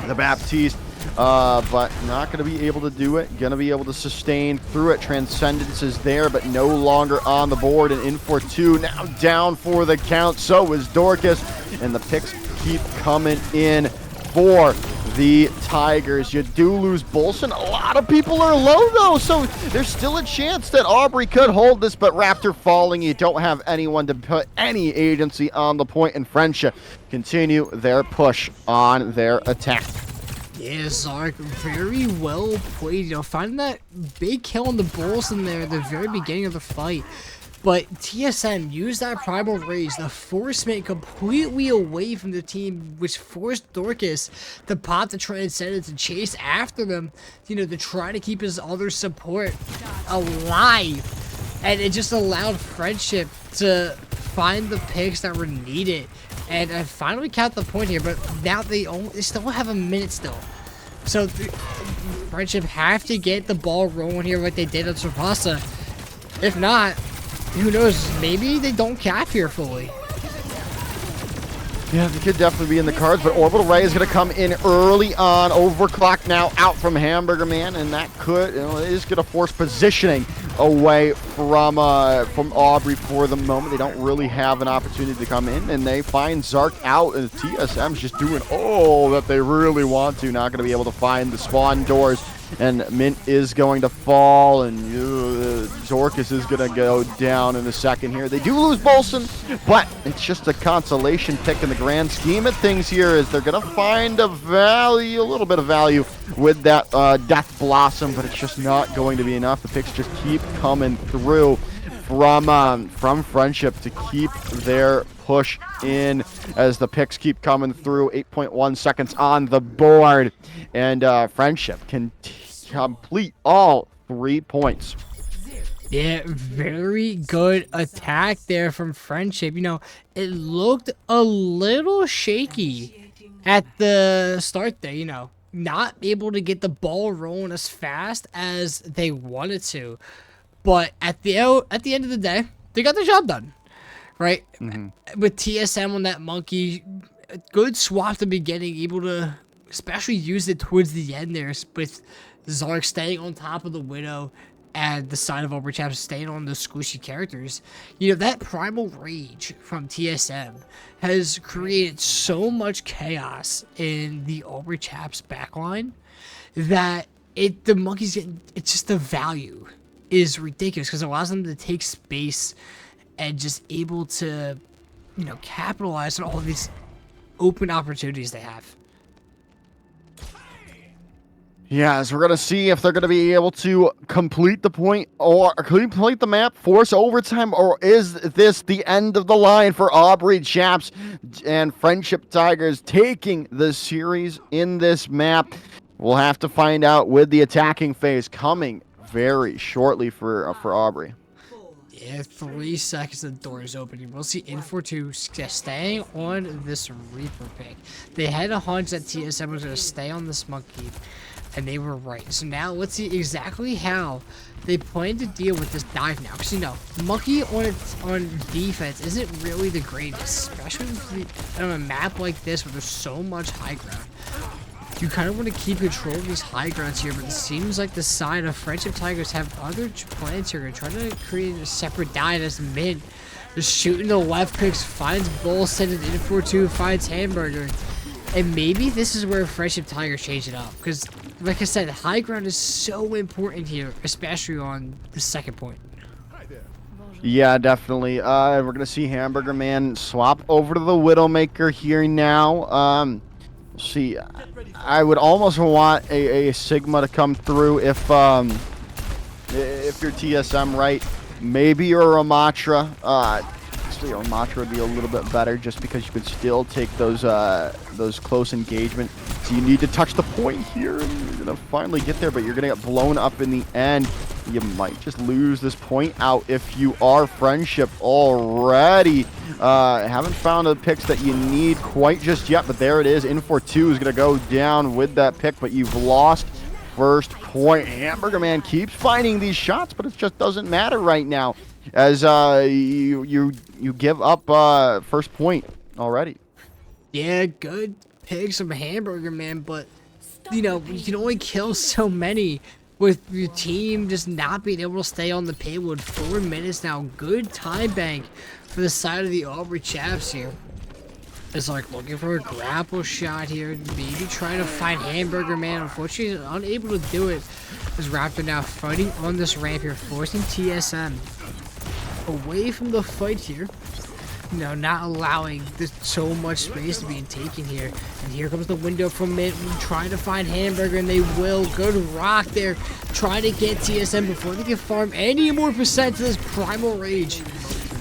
the Baptiste, but not going to be able to do it. Going to be able to sustain through it. Transcendence is there, but no longer on the board, and in for two. Now down for the count, so is Dorcas, and the picks keep coming in for the Tigers. You do lose Bolson. A lot of people are low, though, so there's still a chance that Aubrey could hold this, but Raptor falling, you don't have anyone to put any agency on the point, and Friendship continue their push on their attack. Yeah, Zark, very well played. You know, finding that big kill on the Bolson there at the very beginning of the fight. But TSM used that Primal Rage, the force Mint completely away from the team, which forced Dorcas to pop the Transcendence and chase after them, you know, to try to keep his other support alive. And it just allowed Friendship to find the picks that were needed. And I finally count the point here, but now they still have a minute still. So Friendship have to get the ball rolling here like they did on Tsubasa. If not, who knows, maybe they don't cap here fully. Yeah, they could definitely be in the cards, but Orbital Ray is going to come in early on. Overclock now out from Hamburger Man, and that could, is going to force positioning away from Aubrey for the moment. They don't really have an opportunity to come in, and they find Zark out, and TSM's just doing all that they really want to. Not going to be able to find the spawn doors and Mint is going to fall, and Zorkus is going to go down in a second here. They do lose Bolson, but it's just a consolation pick in the grand scheme of things here, as they're going to find a little bit of value with that Death Blossom, but it's just not going to be enough. The picks just keep coming through from Frenship to keep their push in, as the picks keep coming through. 8.1 seconds on the board, and Frenship can complete all 3 points. Yeah, very good attack there from Frenship. You know, it looked a little shaky at the start there, you know, not able to get the ball rolling as fast as they wanted to. But at the end of the day, they got the job done, right? With TSM on that monkey, good swap at the beginning, able to especially use it towards the end there, with Zark staying on top of the Widow and the side of Aubrey Chaps staying on the squishy characters. You know, that primal rage from TSM has created so much chaos in the Aubrey Chaps backline that the monkeys getting, it's just the value is ridiculous, because it allows them to take space and just able to, you know, capitalize on all of these open opportunities they have. Yeah, so we're going to see if they're going to be able to complete the point or complete the map, force overtime, or is this the end of the line for Aubrey Chaps and Frenship Tigers taking the series in this map? We'll have to find out with the attacking phase coming very shortly for Aubrey. Yeah, 3 seconds the door is opening. We'll see In42 staying on this Reaper pick. They had a hunch that TSM was going to stay on this monkey, and they were right. So now let's see exactly how they plan to deal with this dive now. Because, you know, monkey on defense isn't really the greatest, especially on a map like this where there's so much high ground. You kind of want to keep control of these high grounds here, but it seems like the side of Frenship Tigers have other plans here. Trying to create a separate dive as Mint just shooting the left clicks, finds Bull, sends it in 4-2, finds Hamburger. And maybe this is where Frenship Tigers change it up, because like I said, high ground is so important here, especially on the second point. Yeah, definitely. We're going to see Hamburger Man swap over to the Widowmaker here now. See, I would almost want a Sigma to come through if you're TSM, right? Maybe you're a Ramatra. Actually, a Ramatra would be a little bit better, just because you could still take those close engagement. So you need to touch the point here, and you're gonna finally get there, but you're gonna get blown up in the end. You might just lose this point out if you are Frenship already. Haven't found the picks that you need quite just yet, but there it is. In42 is going to go down with that pick, but you've lost first point. Hamburger Man keeps finding these shots, but it just doesn't matter right now, as you give up first point already. Yeah, good picks from Hamburger Man, but you know, you can only kill so many with your team just not being able to stay on the payload. 4 minutes now. Good time bank for the side of the Aubrey Chaps here. It's like looking for a grapple shot here. Maybe trying to find Hamburger Man. Unfortunately, he's unable to do it. As Raptor now fighting on this ramp here, forcing TSM away from the fight here. You know, not allowing so much space to be taken here. And here comes the window from Mint, trying to find Hamburger, and they will. Good rock there, trying to get TSM before they can farm any more percent to this primal rage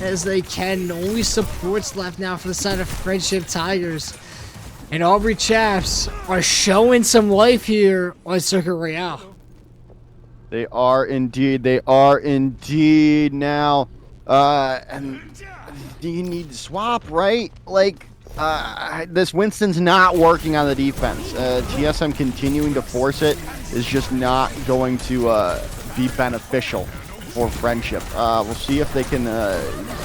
as they can. Only supports left now for the side of Frenship Tigers. And Aubrey Chaps are showing some life here on Circuit Royale. They are indeed. They are indeed now. And you need to swap, right? Like, this Winston's not working on the defense. TSM continuing to force it is just not going to be beneficial for Frenship. We'll see if they can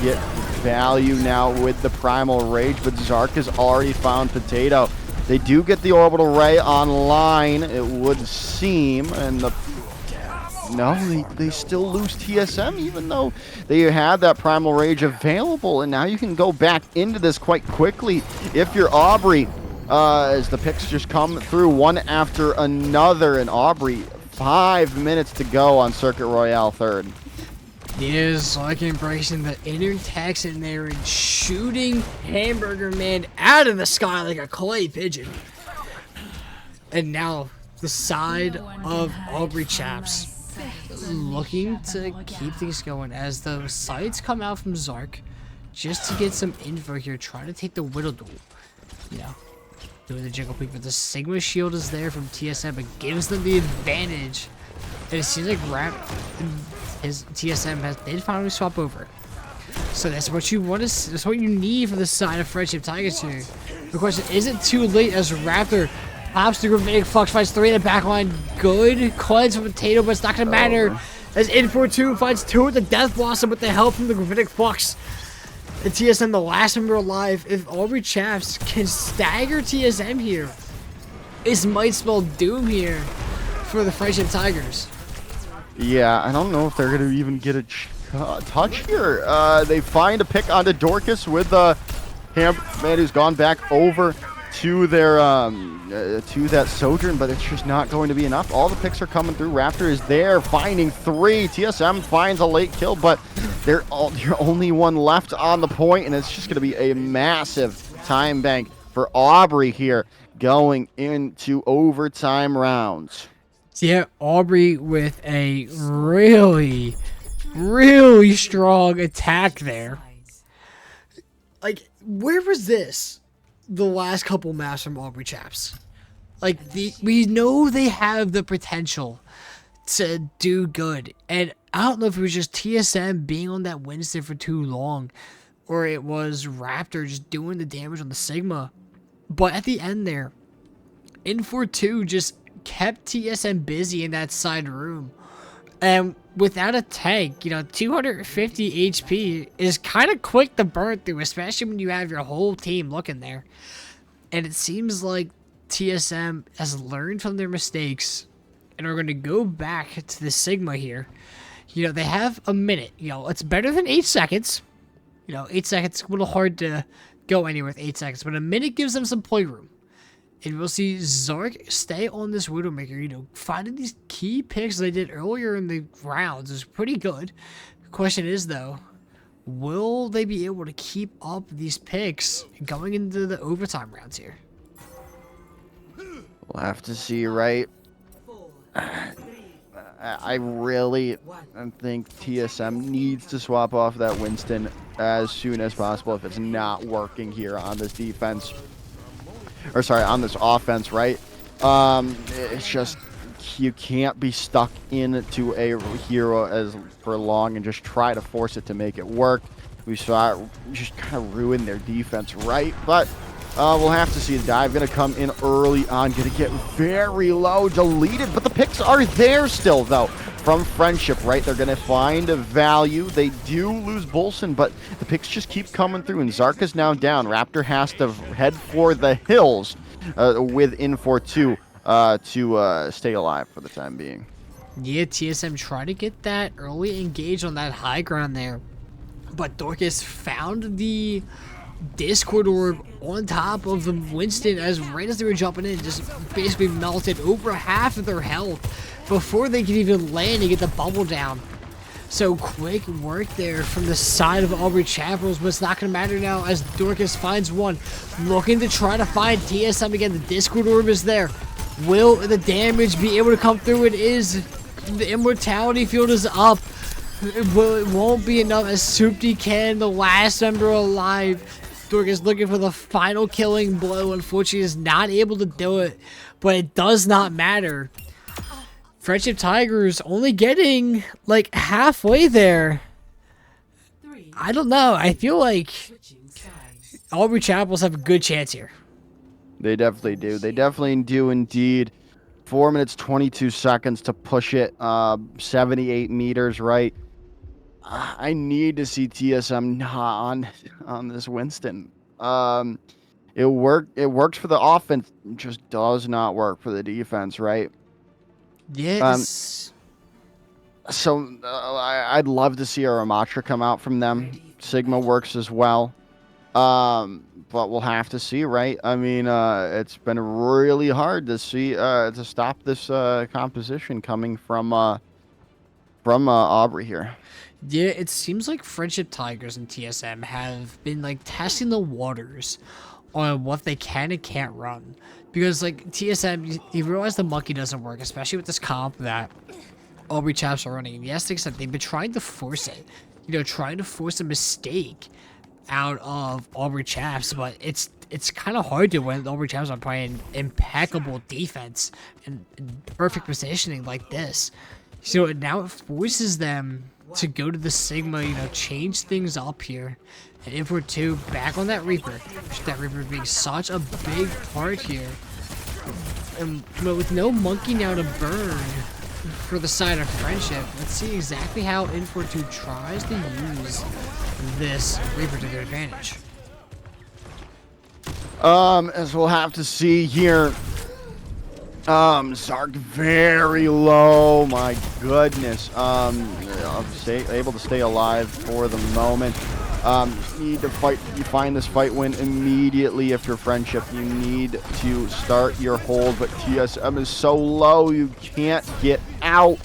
get value now with the Primal Rage, but Zark has already found Potato. They do get the Orbital Ray online, it would seem, and they still lose TSM, even though they had that Primal Rage available, and now you can go back into this quite quickly if you're Aubrey, as the picks just come through one after another, and Aubrey 5 minutes to go on Circuit Royale 3rd. Is like embracing the inner text in there and shooting Hamburger Man out of the sky like a clay pigeon. And now the side of Aubrey Chaps looking to keep things going as the sights come out from Zark just to get some info here, trying to take the Whittle Duel. You know, doing the jiggle peek, but the Sigma shield is there from TSM. It gives them the advantage. And it seems like his TSM did finally swap over. So that's what you want to. That's what you need for the side of Frenship Tigers here. The question is it too late as Raptor pops the Gravitic Flux, finds 3 in the back line. Good cleanse from Potato, but it's not gonna matter. As In42 finds 2 with the Death Blossom with the help from the Gravitic Flux. And TSM, the last member alive. If Aubrey Chaps can stagger TSM here, this might spell doom here for the Frenship Tigers. Yeah, I don't know if they're going to even get a touch here. They find a pick onto Dorcas with Ham Man, who's gone back over to their to that Sojourn, but it's just not going to be enough. All the picks are coming through. Raptor is there, finding 3. TSM finds a late kill, but they're only one left on the point, and it's just going to be a massive time bank for Aubrey here going into overtime rounds. So yeah, Aubrey with a really, really strong attack there. Like, where was this the last couple maps from Aubrey Chaps? Like, we know they have the potential to do good. And I don't know if it was just TSM being on that Winston for too long, or it was Raptor just doing the damage on the Sigma. But at the end there, In42 just kept TSM busy in that side room. And without a tank, 250 HP is kind of quick to burn through, especially when you have your whole team looking there. And it seems like TSM has learned from their mistakes and are going to go back to the Sigma here. They have a minute. It's better than 8 seconds. 8 seconds, a little hard to go anywhere with 8 seconds, but a minute gives them some playroom. And we'll see Zark stay on this Widowmaker. Finding these key picks they did earlier in the rounds is pretty good. The question is, though, will they be able to keep up these picks going into the overtime rounds here? We'll have to see, right? I really think TSM needs to swap off that Winston as soon as possible if it's not working here on this defense. Or sorry, on this offense, right? It's just you can't be stuck into a hero for long and just try to force it to make it work. We saw it just kind of ruin their defense, right? But we'll have to see. The dive going to come in early on, going to get very low, deleted, but the picks are there still, though, from Frenship, right? They're going to find a value. They do lose Bolson, but the picks just keep coming through, and Zark is now down. Raptor has to head for the hills with In42 to stay alive for the time being. Yeah, TSM tried to get that early engage on that high ground there, but Dorcas found the Discord orb on top of the Winston as right as they were jumping in, just basically melted over half of their health before they could even land and get the bubble down. So quick work there from the side of Aubrey Chapels, but it's not going to matter now as Dorcas finds one, looking to try to find TSM again. The Discord orb is there. Will the damage be able to come through? It is. The immortality field is up. It won't be enough as Soupy can, the last member alive. Dorcas looking for the final killing blow. Unfortunately, is not able to do it, but it does not matter. Frenship Tigers only getting like halfway there. I don't know. I feel like Aubrey Chapels have a good chance here. They definitely do. They definitely do indeed. 4 minutes, 22 seconds to push it 78 meters, right? I need to see TSM not on this Winston. It works for the offense, it just does not work for the defense, right? Yes. So I'd love to see a Ramatra come out from them. Sigma works as well. But we'll have to see, right? I mean, it's been really hard to see to stop this composition coming from Aubrey here. Yeah, it seems like Friendship Tigers and TSM have been like testing the waters on what they can and can't run. Because like TSM, you realize the monkey doesn't work, especially with this comp that Aubrey chaps are running. And yes, like I said, they've been trying to force it. Trying to force a mistake out of Aubrey chaps, but it's kind of hard to when Aubrey chaps are playing impeccable defense and perfect positioning like this. So now it forces them to go to the Sigma, change things up here. And Import 2 back on that Reaper. That Reaper being such a big part here. And with no monkey now to burn for the side of Friendship, let's see exactly how Import 2 tries to use this Reaper to their advantage. As we'll have to see here. Zark very low. My goodness. Able to stay alive for the moment. Need to fight. You find this fight win immediately if you're Friendship. You need to start your hold, but TSM is so low you can't get out.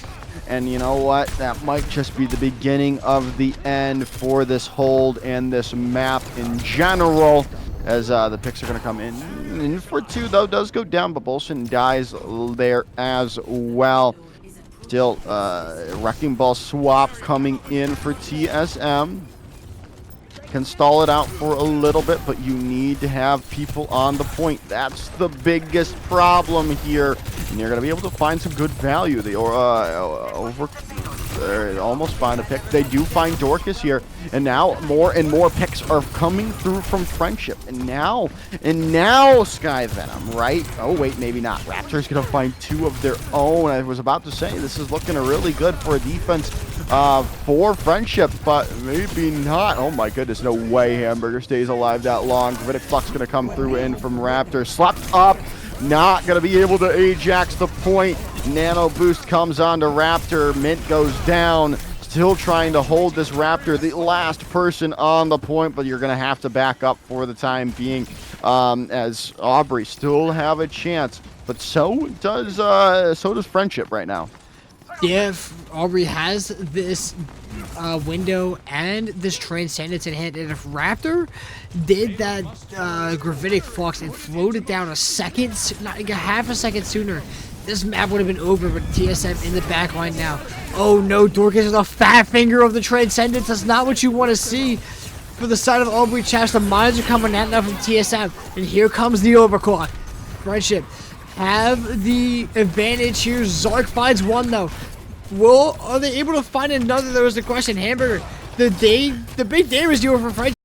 And you know what? That might just be the beginning of the end for this hold and this map in general. As the picks are going to come in. For 2, though, does go down, but Bolson dies there as well. Still, Wrecking Ball swap coming in for TSM. Can stall it out for a little bit, but you need to have people on the point. That's the biggest problem here. And you're going to be able to find some good value. They almost find a pick. They do find Dorcas here. And now more and more picks are coming through from Friendship. And now Sky Venom, right? Oh, wait, maybe not. Raptor's going to find 2 of their own. I was about to say, this is looking really good for a defense for Friendship, but maybe not. Oh my goodness, no way Hamburger stays alive that long. Gravitic Flux going to come through in from Raptor. Slapped up. Not going to be able to Ajax the point. Nano Boost comes onto Raptor. Mint goes down. Still trying to hold this Raptor, the last person on the point, but you're going to have to back up for the time being as Aubrey still have a chance. But so does Friendship right now. Yeah, Aubrey has this window and this Transcendence in hand, and if Raptor did that Gravitic Flux and floated down a second, not like a half a second sooner, this map would have been over. But TSM in the back line now. Oh no, Dorcas is a fat finger of the Transcendence. That's not what you want to see. For the side of Aubrey Chaps, the mines are coming out now from TSM, and here comes the overclock. Friendship have the advantage here. Zark finds 1 though. Are they able to find another? That was the question. Hamburger, the big day was due for Friendship.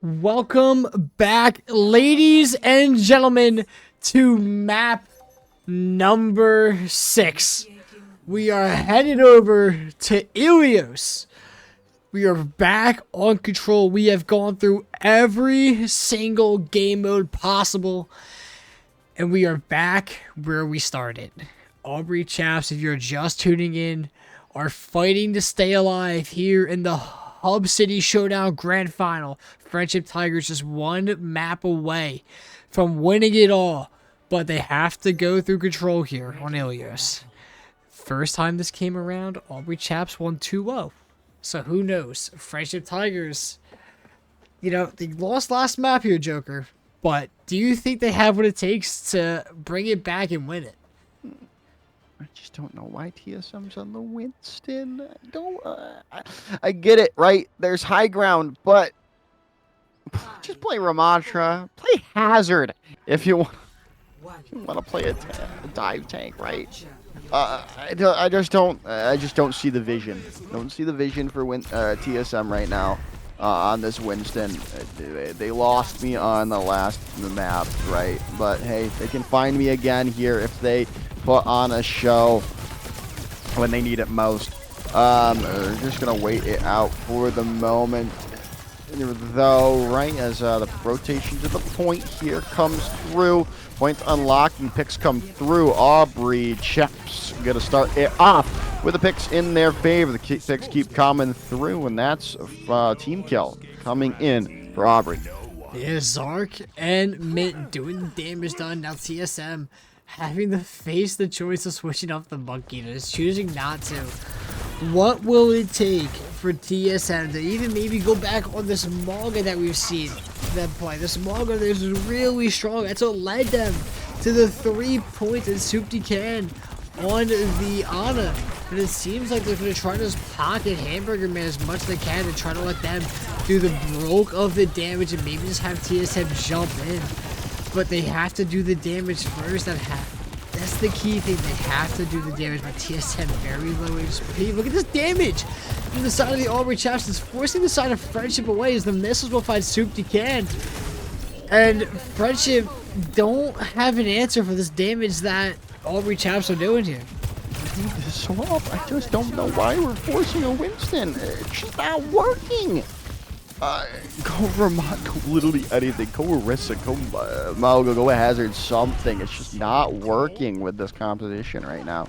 Welcome back, ladies and gentlemen, to map number 6. We are headed over to Ilios. We are back on control. We have gone through every single game mode possible, and we are back where we started. Aubrey chaps, if you're just tuning in, are fighting to stay alive here in the Hub City Showdown Grand Final. Frenship Tigers just one map away from winning it all, but they have to go through control here on Ilios. First time this came around, Aubrey chaps won 2-0. So who knows? Frenship Tigers, you know, they lost last map here, Joker. But do you think they have what it takes to bring it back and win it? I just don't know why TSM's on the Winston. I get it, right? There's high ground, but just play Ramatra. Play Hazard if you want to play a dive tank, right? I just don't see the vision. Don't see the vision for TSM right now on this Winston. They lost me on the last map, right? But hey, they can find me again here if they put on a show when they need it most. They're just gonna wait it out for the moment, though, right? As the rotation to the point here comes through. Point unlocking, picks come through. Aubrey Chaps gonna start it off with the picks in their favor. The picks keep coming through, and that's team kill coming in for Aubrey. Yeah, Zark and Mint doing the damage done. Now TSM having to face the choice of switching off the monkey, and is choosing not to. What will it take for TSM to even maybe go back on this Malga that we've seen them play? This Malga is really strong. That's what led them to the 3 points in Soupy Can on the Ana. And it seems like they're going to try to just pocket Hamburger Man as much as they can and try to let them do the bulk of the damage and maybe just have TSM jump in. But they have to do the damage first. That's the key thing. They have to do the damage, but TSM very low HP. Look at this damage from the side of the Aubrey Chaps. It's forcing the side of Frenship away as the missiles will find Soupy Can. And Frenship don't have an answer for this damage that Aubrey Chaps are doing here. This swap, I just don't know why we're forcing a Winston. It's just not working. Go Vermont, go literally anything. Go Orisa, go Malga, go Hazard, something. It's just not working with this composition right now.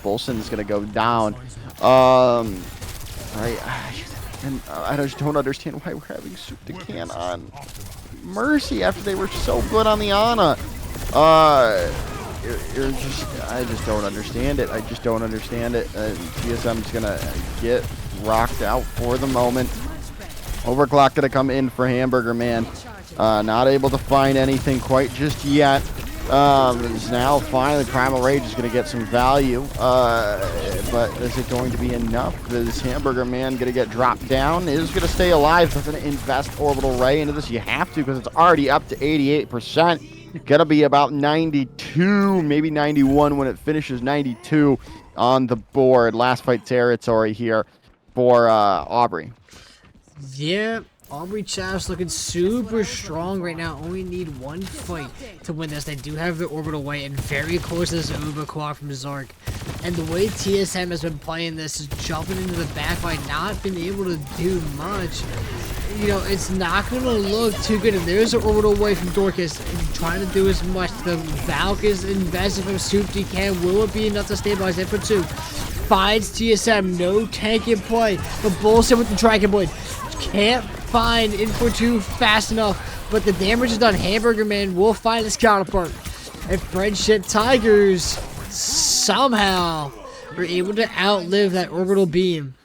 Bolson's gonna go down. Right, and I just don't understand why we're having Soup to Can on Mercy after they were so good on the Ana. I just don't understand it. I just don't understand it. TSM's gonna get rocked out for the moment. Overclock gonna come in for Hamburger Man. Not able to find anything quite just yet. Is now finally Primal Rage is gonna get some value. But is it going to be enough? Is Hamburger Man gonna get dropped down? Is gonna stay alive. They're gonna invest Orbital Ray into this. You have to because it's already up to 88%. Gonna be about 92, maybe 91 when it finishes. 92 on the board. Last fight territory here for Aubrey. Yeah, Aubrey Chaps looking super strong right now. Only need one fight to win this. They do have the Orbital Way and very close to this Uber Claw from Zark. And the way TSM has been playing this is jumping into the backline, not being able to do much. You know, it's not going to look too good. And there's an Orbital Way from Dorcas trying to do as much. The Valk is invested from Soup Can. Will it be enough to stabilize it for 2? Finds TSM, no tank in play. The Bullset with the Dragon Blade. Can't find Info 2 fast enough, but the damage is done. Hamburger Man will find his counterpart. And Frenship Tigers somehow were able to outlive that orbital beam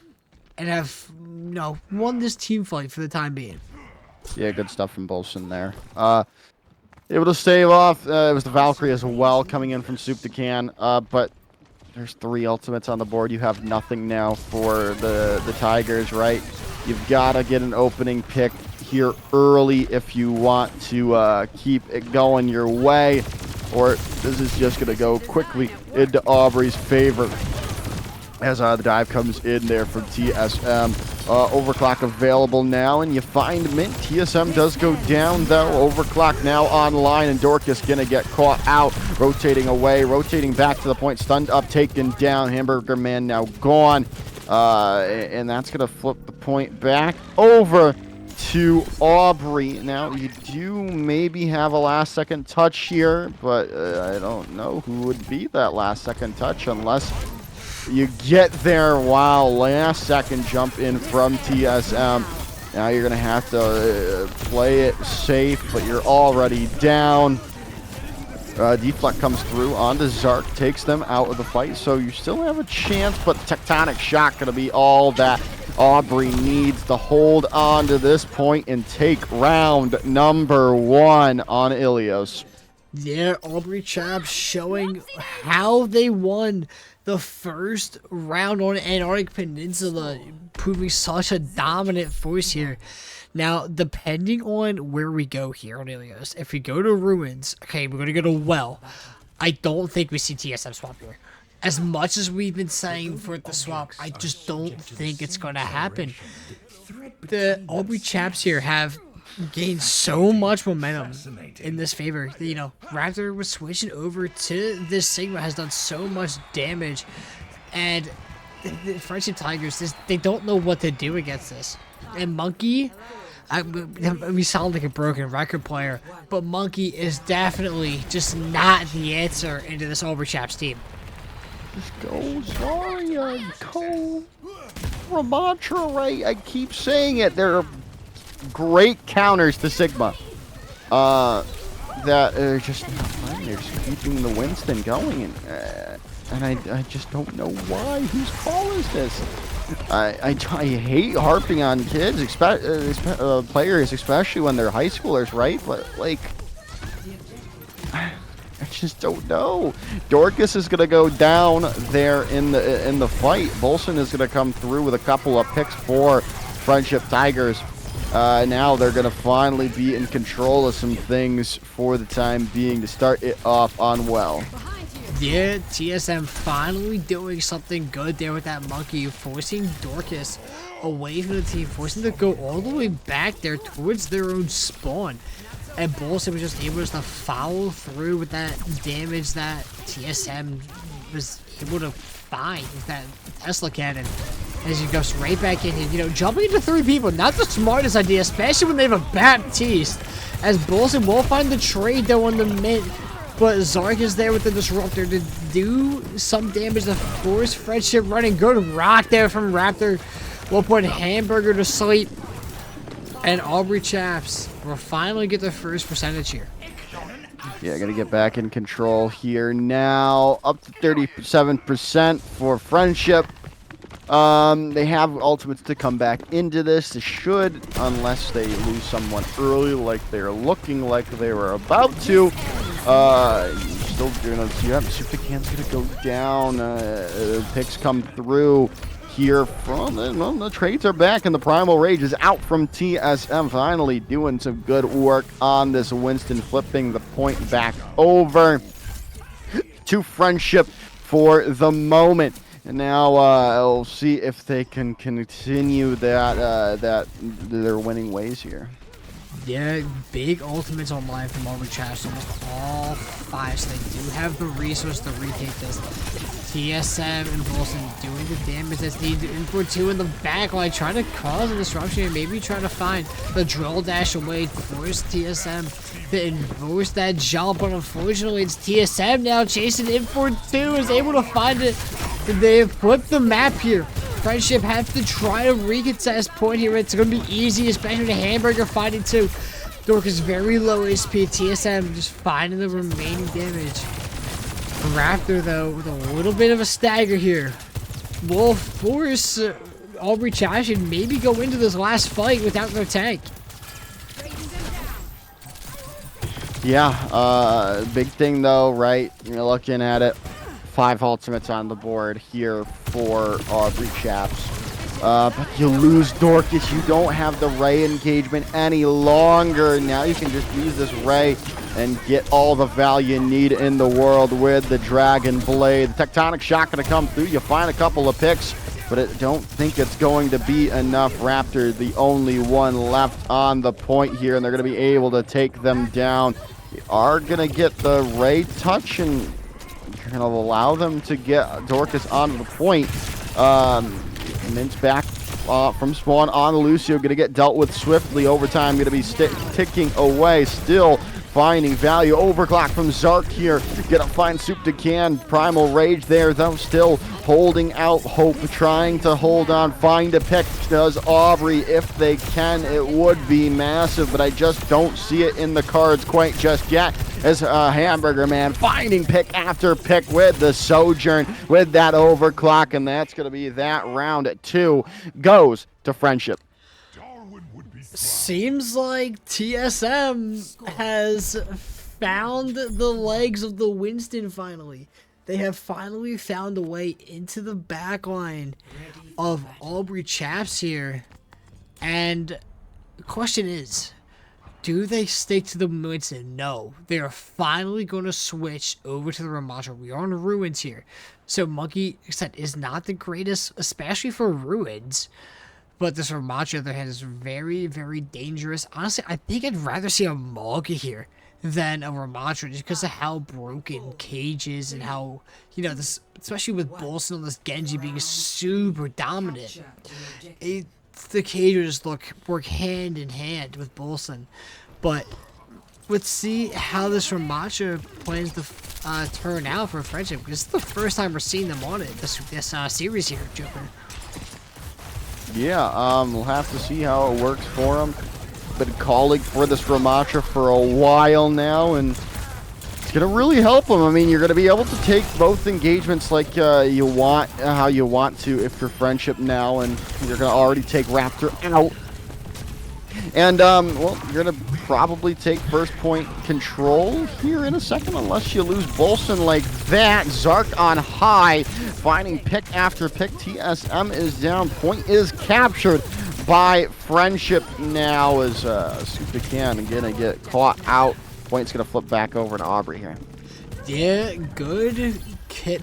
and have, you know, won this team fight for the time being. Yeah, good stuff from Bolson there. Able to stave off. It was the Valkyrie as well coming in from Soup to Can. But there's 3 ultimates on the board. You have nothing now for the Tigers, right? You've got to get an opening pick here early if you want to keep it going your way, or this is just going to go quickly into Aubrey's favor as the dive comes in there from TSM. overclock available now, and you find Mint. TSM does go down, though. Overclock now online, and Dorcas gonna get caught out. Rotating away, rotating back to the point. Stunned up, taken down. Hamburger Man now gone. And that's gonna flip the point back over to Aubrey. Now, you do maybe have a last-second touch here, but I don't know who would be that last-second touch unless you get there. Wow, last-second jump in from TSM. Now you're going to have to play it safe, but you're already down. Deflect comes through onto Zark, takes them out of the fight, so you still have a chance, but Tectonic Shock going to be all that Aubrey needs to hold on to this point and take round number 1 on Ilios. Yeah, Aubrey Chaps showing how they won the first round on Antarctic Peninsula, proving such a dominant force here. Now, depending on where we go here on Ilios, if we go to Ruins, okay, we're going to go to Well. I don't think we see TSM swap here. As much as we've been saying for the swap, I just don't think it's going to happen. The Aubrey Chaps here have gained so much momentum in this favor. You know, Raptor was switching over to this Sigma, has done so much damage, and the Frenship Tigers, they don't know what to do against this. And Monkey, we sound like a broken record player, but Monkey is definitely just not the answer into this Aubrey Chaps team. Just go, Zarya, go, Ramantra, right? I keep saying it. They're great counters to Sigma. That are just not fun. They're just keeping the Winston going, and I just don't know why. Whose call is this? I hate harping on kids, players, especially when they're high schoolers, right? But like, I just don't know. Dorcas is gonna go down there in the fight. Bolson is gonna come through with a couple of picks for Frenship Tigers. Now they're gonna finally be in control of some things for the time being to start it off on Well. Yeah, TSM finally doing something good there with that Monkey, forcing Dorcas away from the team, forcing them to go all the way back there towards their own spawn. And Bolson was just able to follow through with that damage that TSM was able to find with that Tesla cannon. As he goes right back in here, you know, jumping into 3 people, not the smartest idea, especially when they have a Baptiste. As Bolson will find the trade though on the mid, but Zark is there with the Disruptor to do some damage to force Frenship running. Good rock there from Raptor. We'll put Hamburger to sleep. And Aubrey Chaps will finally get their first percentage here. Yeah, gonna get back in control here now. Up to 37% for Frenship. They have ultimates to come back into this. They should, unless they lose someone early, like they're looking like they were about to. Still gonna see. Yeah, Super Can's gonna go down. Picks come through here from the trades are back, and the Primal Rage is out from TSM. Finally doing some good work on this Winston, flipping the point back over to Frenship for the moment. And now we'll see if they can continue that their winning ways here. Yeah, big ultimates online from Aubrey Chaps, almost all 5, so they do have the resource to retake this. TSM and Wilson doing the damage that's needed. Input 2 in the back line, trying to cause a disruption and maybe trying to find the drill dash away, force TSM to enforce that jump, but unfortunately it's TSM now chasing Import 2, is able to find it. They have flipped the map here. Frenship have to try to recontest point here. It's going to be easy, especially with Hamburger fighting too. Dorcas very low HP. TSM just finding the remaining damage. Raptor, though, with a little bit of a stagger here, will force Aubrey Chaps and maybe go into this last fight without their tank. Yeah, big thing though, right? You're looking at it. 5 ultimates on the board here for Aubrey Chaps. But you lose Dorcas. You don't have the Ray engagement any longer. Now you can just use this Ray and get all the value you need in the world with the Dragon Blade. The Tectonic Shock going to come through. You find a couple of picks but I don't think it's going to be enough. Raptor, the only one left on the point here, and they're going to be able to take them down. They are going to get the Ray touch, and you're going to allow them to get Dorcas onto the point. Mint's back from spawn on Lucio, going to get dealt with swiftly. Overtime going to be ticking away, still finding value. Overclock from Zark here. Gonna find Soup to Can. Primal Rage there, though, still holding out hope, trying to hold on. Find a pick. Does Aubrey, if they can. It would be massive, but I just don't see it in the cards quite just yet. As Hamburger Man finding pick after pick with the Sojourn, with that overclock, and that's going to be that round at 2 goes to Friendship. Seems like TSM has found the legs of the Winston finally. They have finally found a way into the back line of Aubrey Chaps here. And the question is, do they stick to the Winston? No. They are finally going to switch over to the Ramatra. We are on Ruins here. So Monkey extent is not the greatest, especially for Ruins. But this Ramatra, on the other hand, is very, very dangerous. Honestly, I think I'd rather see a Malga here than a Ramatra, just because of how broken Cage is and how, you know, this, especially with Bolson on this Genji being super dominant. The Cage will just work hand in hand with Bolson. But let's see how this Ramatra plans to turn out for Friendship, because this is the first time we're seeing them on it, this series here, Joker. Yeah, we'll have to see how it works for him. Been calling for this Ramatra for a while now, and it's going to really help him. I mean, you're going to be able to take both engagements like you want, how you want to if you're Friendship now, and you're going to already take Raptor out. And, well, you're going to probably take first point control here in a second, unless you lose Bolson like that. Zark on high, finding pick after pick. TSM is down. Point is captured by Friendship now as Super Can going to get caught out. Point's going to flip back over to Aubrey here. Yeah, good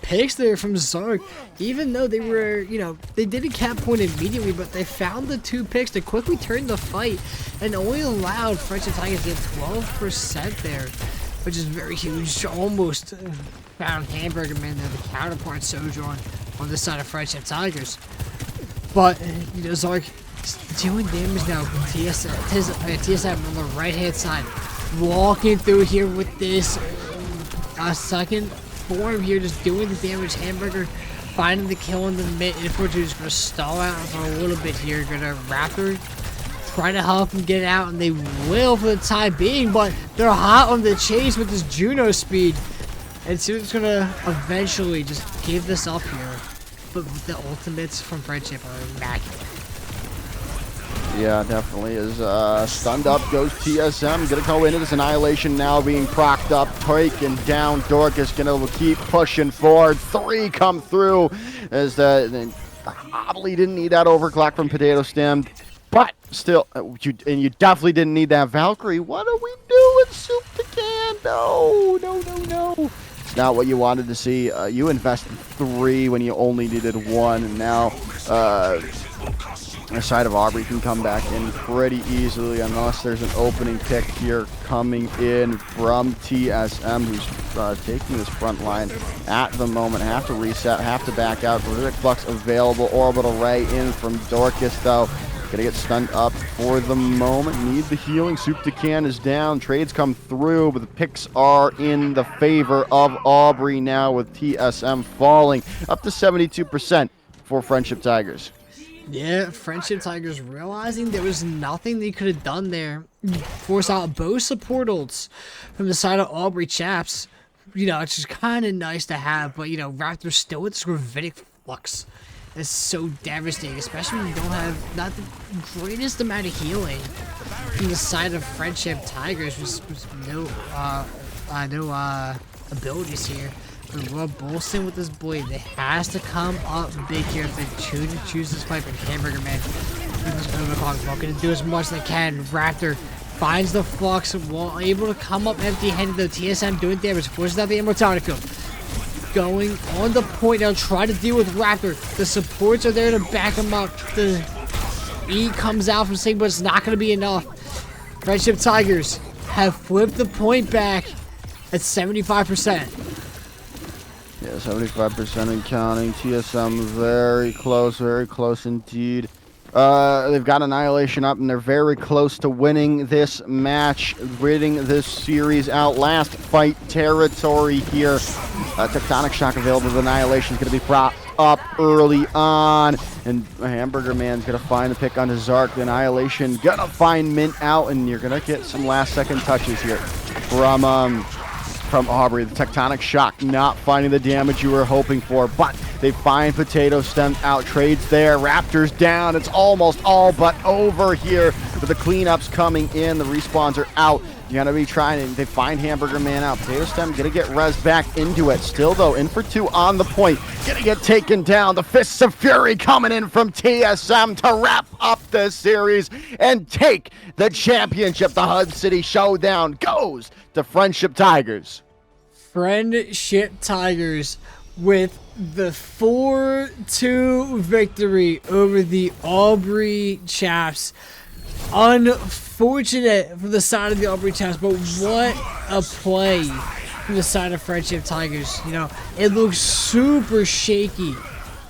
picks there from Zark. Even though they were, you know, they didn't cap point immediately, but they found the 2 picks to quickly turn the fight and only allowed French Tigers to get 12% there, which is very huge. Almost found Hamburger Man there, the counterpart Sojourn on this side of Friendship Tigers. But, you know, Zark doing damage now. TSM on the right hand side, walking through here with this second form here, just doing the damage. Hamburger finding the kill in the mid. Unfortunately, just gonna stall out for a little bit here. Gonna Raptor trying to help him get out, and they will for the time being, but they're hot on the chase with this Juno speed. And so it's gonna eventually just give this up here. But the ultimates from Friendship are immaculate. Yeah, definitely is. Stunned up goes TSM. Gonna go into this Annihilation now, being procced up, taken down. Dorcas gonna keep pushing forward. 3 come through as probably didn't need that overclock from Potato Stem, but still, you definitely didn't need that Valkyrie. What are we doing, Soup to Can? No. It's not what you wanted to see. You invested 3 when you only needed 1, and now the side of Aubrey can come back in pretty easily unless there's an opening pick here coming in from TSM, who's taking this front line at the moment. Have to reset, have to back out. Verdict Flux available. Orbital Ray in from Dorcas, though. Gonna get stunned up for the moment. Need the healing. Soup to Can is down. Trades come through, but the picks are in the favor of Aubrey now, with TSM falling up to 72% for Friendship Tigers. Yeah, Friendship Tigers realizing there was nothing they could have done there. Force out both support ults from the side of Aubrey Chaps. You know, it's just kind of nice to have, but, you know, Raptor's still with this Gravitic Flux. It's so devastating, especially when you don't have not the greatest amount of healing from the side of Friendship Tigers with no abilities here. But Rob Bolson with this blade, they has to come up big here if they choose this fight. But Hamburger Man, not going to do as much as they can. Raptor finds the Flux, while able to come up empty-handed, though. TSM doing damage, forces out the Immortality Field. going on the point now, try to deal with Raptor. The supports are there to back him up. The E comes out from Sing, but it's not going to be enough. Friendship Tigers have flipped the point back at 75%. Yeah, 75% and counting. TSM very close indeed. They've got Annihilation up, and they're very close to winning this match, winning this series out. Last fight territory here. Tectonic Shock available. The Annihilation is going to be brought up early on, and Hamburger Man's going to find the pick on his Zark. The Annihilation going to find Mint out, and you're going to get some last-second touches here from Aubrey. The Tectonic Shock not finding the damage you were hoping for, but they find Potato Stem out. Trades there. Raptors down. It's almost all but over here. But the cleanups coming in. The respawns are out. You're going to be trying, and they find Hamburger Man out. Potato Stem going to get res back into it. Still, though, in for two on the point. Going to get taken down. The Fists of Fury coming in from TSM to wrap up the series and take the championship. The HUD City Showdown goes to Friendship Tigers. Friendship Tigers with the 4-2 victory over the Aubrey Chaps. Unfortunate for the side of the Aubrey Chaps, but what a play from the side of Friendship Tigers. You know, it looks super shaky,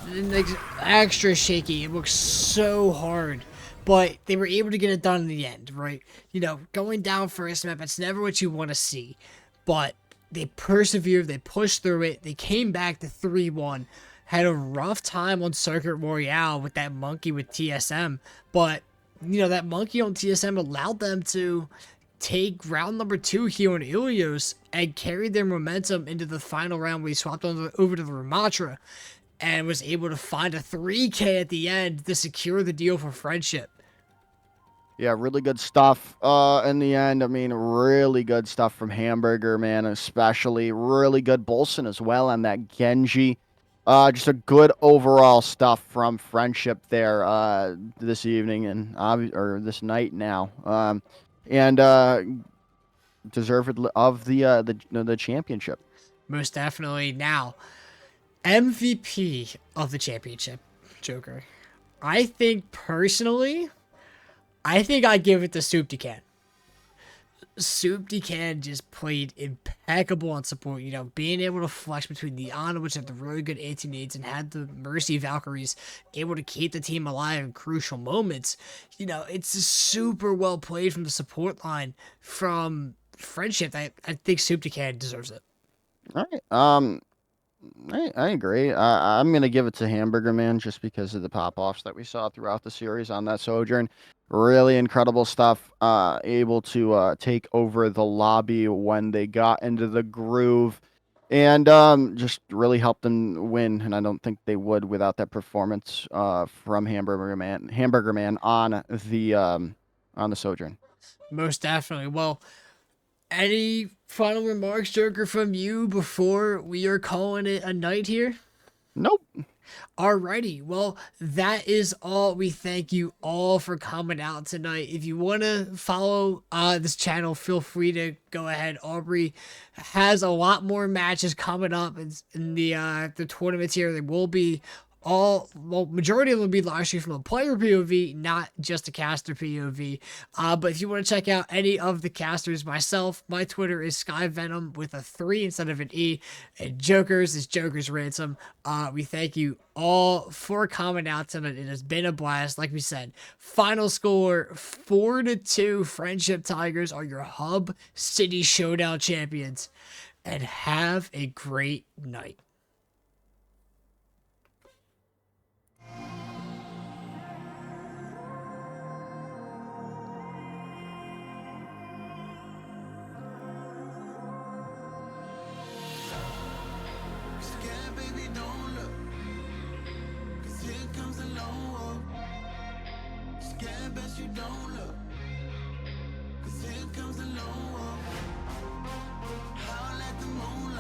like extra shaky. It looks so hard, but they were able to get it done in the end, right? You know, going down first map, that's never what you want to see, but they persevered, they pushed through it, they came back to 3-1, had a rough time on Circuit Royale with that monkey with TSM, but, you know, that monkey on TSM allowed them to take round number 2 here on Ilios and carry their momentum into the final round where he swapped over to the Ramatra and was able to find a 3K at the end to secure the deal for Friendship. Yeah, really good stuff in the end. I mean, really good stuff from Hamburger Man, especially. Really good Bolson as well on that Genji. Just a good overall stuff from Friendship there this evening and or this night now. And deserved of the championship. Most definitely. Now, MVP of the championship, Joker. I think personally, I think I'd give it to Soup Decan. Soup Decan just played impeccable on support, you know, being able to flex between the Ana, which had the really good 18-8s, and had the Mercy Valkyries, able to keep the team alive in crucial moments. You know, it's just super well played from the support line from Friendship. I think Soup Decan deserves it. All right. I agree. I'm going to give it to Hamburger Man just because of the pop-offs that we saw throughout the series on that Sojourn. Really incredible stuff. Able to take over the lobby when they got into the groove and just really helped them win. And I don't think they would without that performance from Hamburger Man on the Sojourn. Most definitely. Well, any final remarks, Joker, from you before we are calling it a night here? Nope. Alrighty, well, that is all. We thank you all for coming out tonight. If you want to follow this channel, feel free to go ahead. Aubrey has a lot more matches coming up in the tournaments here. They will be majority of them will be live stream from a player POV, not just a caster POV. But if you want to check out any of the casters, myself, my Twitter is SkyVenom with a 3 instead of an E, and Joker's is Joker's Ransom. We thank you all for coming out tonight. It has been a blast. Like we said, final score 4-2. Friendship Tigers are your Hub City Showdown champions, and have a great night. Scared, baby, don't look. 'Cause here comes the lone wolf. Scared, best you don't look. 'Cause here comes the lone wolf. Howl at the moonlight.